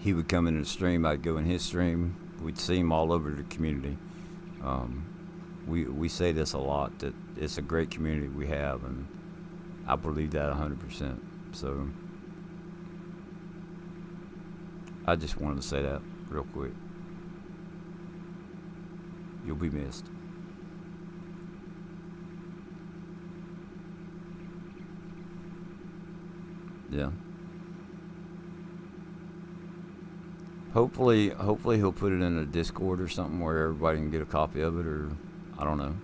He would come in the stream, I'd go in his stream. We'd see him all over the community. We say this a lot, that it's a great community we have, and I believe that 100%. So I just wanted to say that real quick. You'll be missed. Yeah. Hopefully he'll put it in a Discord or something where everybody can get a copy of it, or I don't know.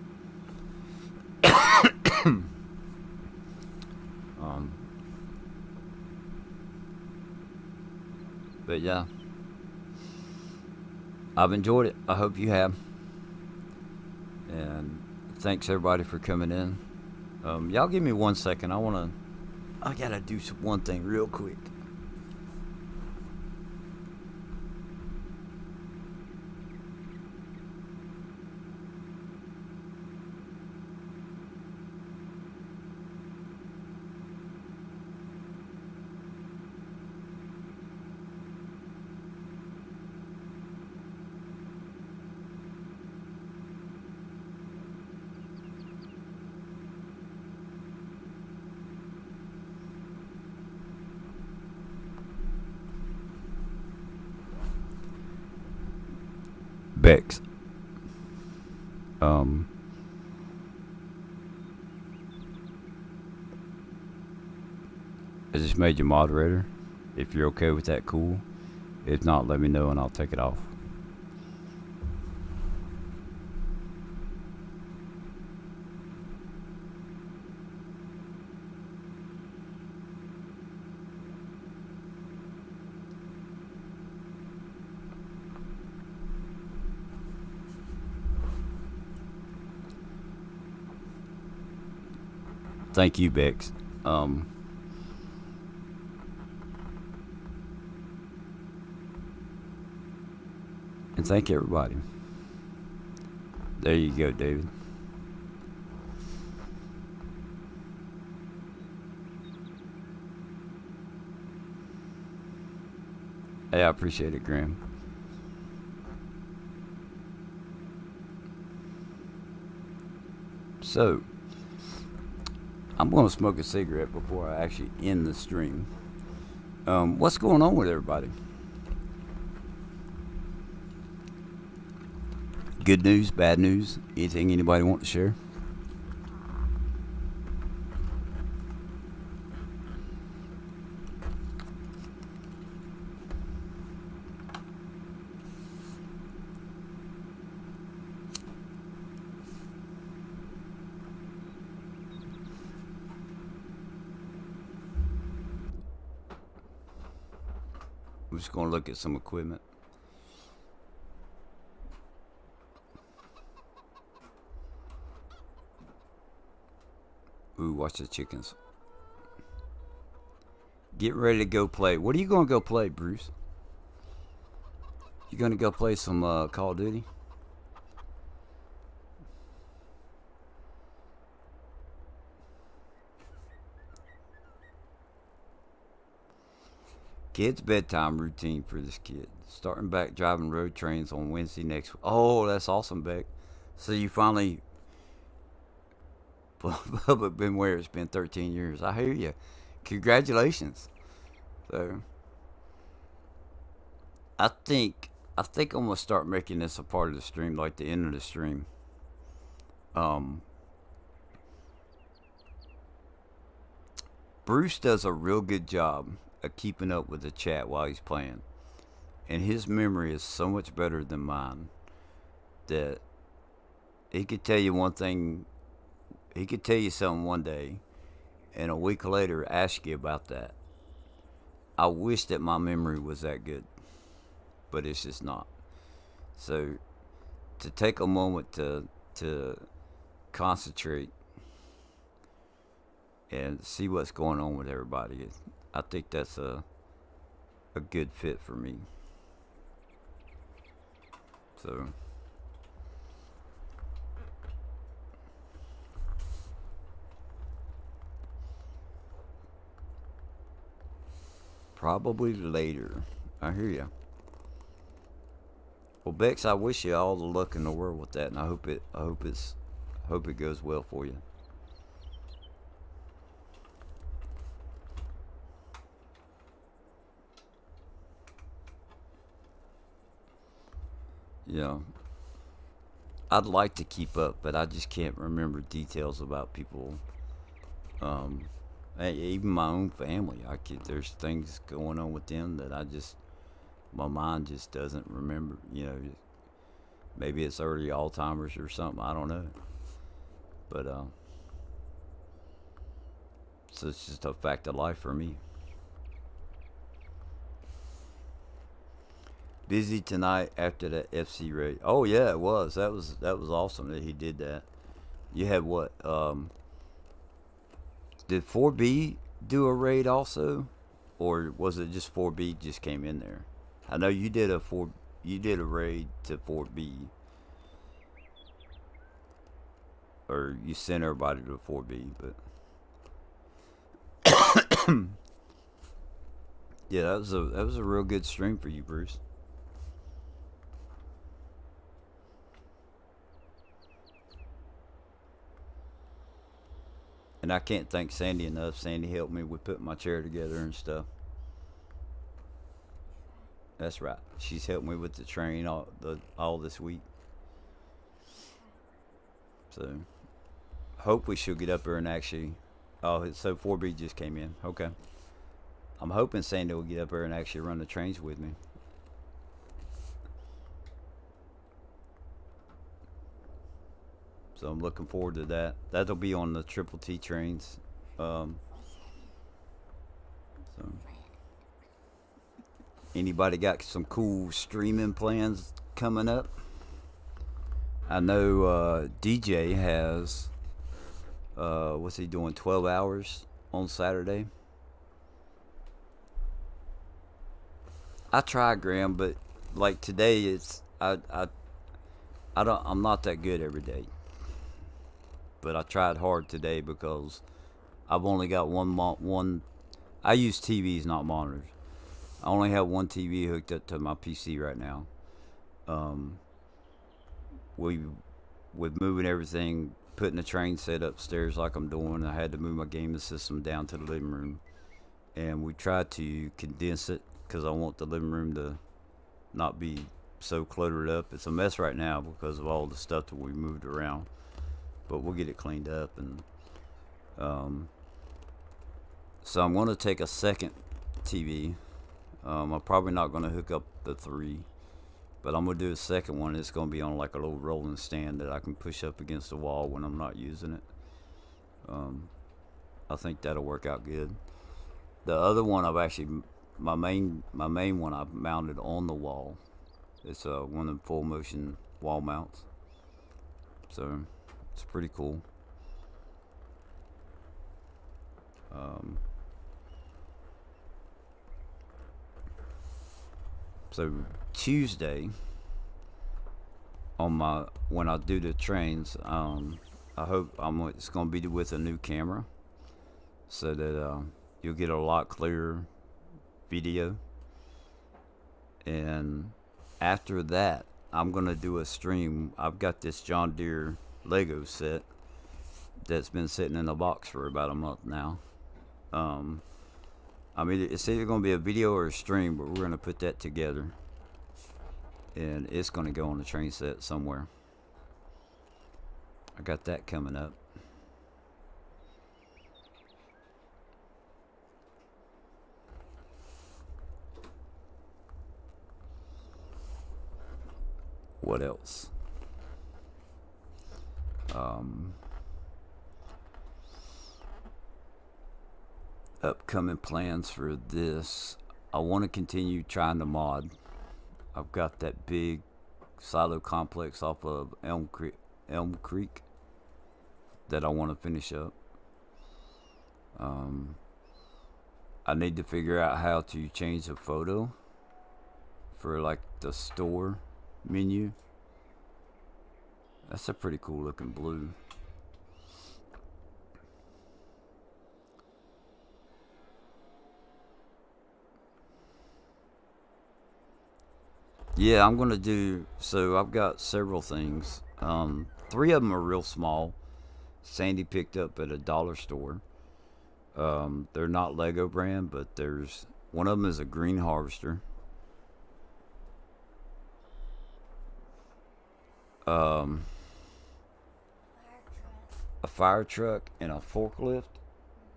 But yeah, I've enjoyed it. I hope you have. And thanks everybody for coming in. Y'all give me 1 second. I gotta do one thing real quick. Bex. I just made you moderator. If you're okay with that, cool. If not, let me know and I'll take it off. Thank you, Bex. And thank everybody. There you go, David. Hey, I appreciate it, Graham. So, I'm going to smoke a cigarette before I actually end the stream. What's going on with everybody? Good news, bad news, anything anybody want to share? I'm just going to look at some equipment. Ooh, watch the chickens. Get ready to go play. What are you going to go play, Bruce? You going to go play some Call of Duty? Kid's bedtime routine for this kid. Starting back driving road trains on Wednesday next week. Oh, that's awesome, Beck. So you finally... Bubba been where it's been 13 years. I hear you. Congratulations. So, I think I'm gonna start making this a part of the stream, like the end of the stream. Bruce does a real good job of keeping up with the chat while he's playing, and his memory is so much better than mine that he could tell you one thing. He could tell you something one day, and a week later ask you about that. I wish that my memory was that good, but it's just not. So to take a moment to concentrate and see what's going on with everybody, I think that's a good fit for me. So probably later. I hear you. Well, Bex, I wish you all the luck in the world with that, and hope it goes well for you. Yeah, I'd like to keep up, but I just can't remember details about people. Um, Even my own family, there's things going on with them that my mind just doesn't remember. Maybe it's early Alzheimer's or something. I don't know, but so it's just a fact of life for me. Busy tonight after that FC raid. Oh yeah, it was. That was awesome that he did that. You had what? Did 4B do a raid also, or was it just 4B just came in there? I know you did a raid to 4B, or you sent everybody to 4B, but yeah, that was a real good stream for you, Bruce. And I can't thank Sandy enough. Sandy helped me with putting my chair together and stuff. That's right. She's helped me with the train all this week. So hopefully she'll get up there and actually. Oh, so 4B just came in. Okay. I'm hoping Sandy will get up there and actually run the trains with me. So I'm looking forward to that. That'll be on the Triple T trains. So anybody got some cool streaming plans coming up? I know DJ has. What's he doing? 12 hours on Saturday. I tried, Graham, but like today, I'm not that good every day. But I tried hard today because I've only got one. I use TVs, not monitors. I only have one TV hooked up to my PC right now. Um, we with moving everything, putting the train set upstairs like I'm doing. I had to move my gaming system down to the living room, and we tried to condense it because I want the living room to not be so cluttered up. It's a mess right now because of all the stuff that we moved around, but we'll get it cleaned up. And so I'm going to take a second TV. I'm probably not going to hook up the 3, but I'm going to do a second one. It's going to be on like a little rolling stand that I can push up against the wall when I'm not using it. I think that'll work out good. The other one my main one I've mounted on the wall. It's one of the full motion wall mounts. So it's pretty cool. So Tuesday when I do the trains, I hope it's gonna be with a new camera, so that you'll get a lot clearer video. And after that, I'm gonna do a stream. I've got this John Deere Lego set that's been sitting in a box for about a month now. It's either gonna be a video or a stream, but we're gonna put that together, and it's gonna go on the train set somewhere. I got that coming up. What else? upcoming plans for this. I want to continue trying to mod. I've got that big silo complex off of Elm Creek that I want to finish up. I need to figure out how to change the photo for like the store menu. That's a pretty cool looking blue. Yeah, I'm gonna do. So I've got several things. Three of them are real small. Sandy picked up at a dollar store. They're not Lego brand, but there's one of them is a green harvester. Um, a fire truck and a forklift.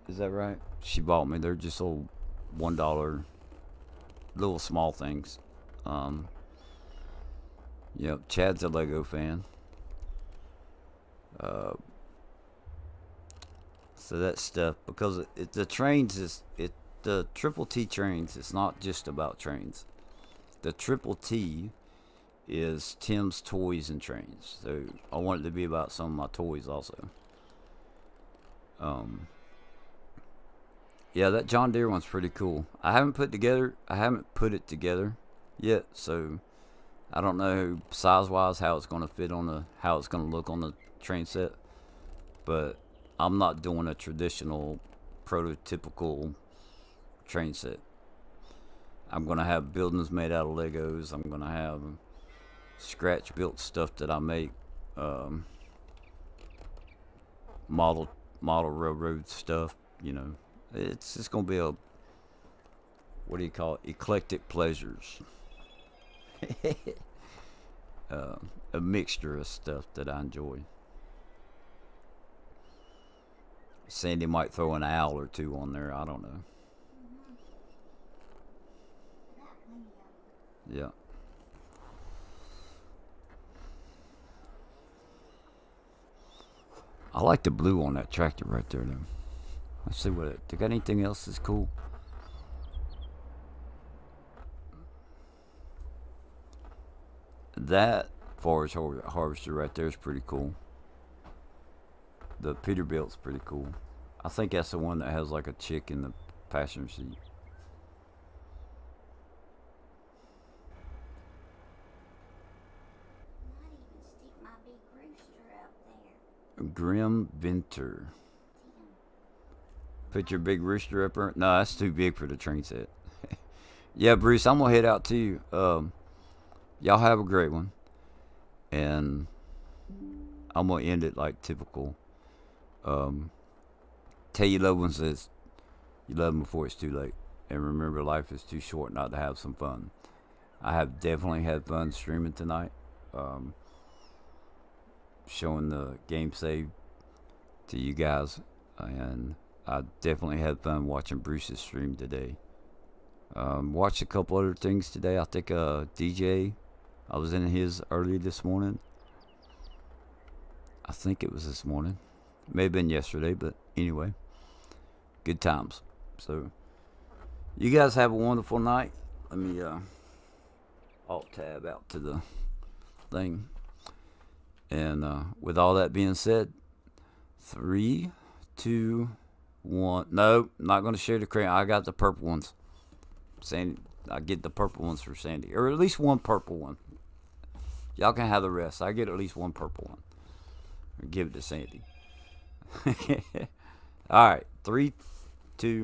Is that right? She bought me. They're just little $1 little small things. Um, yep. Chad's a Lego fan. Uh, so that stuff because the trains is the triple T trains. It's not just about trains. The triple T is Tim's toys and trains. So I want it to be about some of my toys also. Um, yeah, that John Deere one's pretty cool. I haven't put it together yet, so I don't know size wise how it's gonna fit on how it's gonna look on the train set. But I'm not doing a traditional prototypical train set. I'm gonna have buildings made out of Legos. I'm gonna have scratch built stuff that I make, um, model railroad stuff. It's just gonna be a, what do you call it, eclectic pleasures. uh, a mixture of stuff that I enjoy. Sandy might throw an owl or two on there. I don't know. Yeah. I like the blue on that tractor right there, though. Let's see they got anything else that's cool. That forage harvester right there is pretty cool. The Peterbilt's pretty cool. I think that's the one that has like a chick in the passenger seat. Grim Venter. Put your big rooster up there. No, that's too big for the train set. Yeah, Bruce, I'm gonna head out too. Y'all have a great one, and I'm gonna end it like typical. Tell your loved ones that you love them before it's too late, and remember, life is too short not to have some fun. I have definitely had fun streaming tonight. Um, Showing the game save to you guys, and I definitely had fun watching Bruce's stream today. Watched a couple other things today. I think DJ, I was in his early this morning. I think it was this morning. May have been yesterday, but anyway, good times. So you guys have a wonderful night. Let me alt tab out to the thing. And with all that being said, 3, 2, 1. No, not going to share the crayon. I got the purple ones. Sandy, I get the purple ones for Sandy, or at least one purple one. Y'all can have the rest. I get at least one purple one. Or give it to Sandy. All right, 3,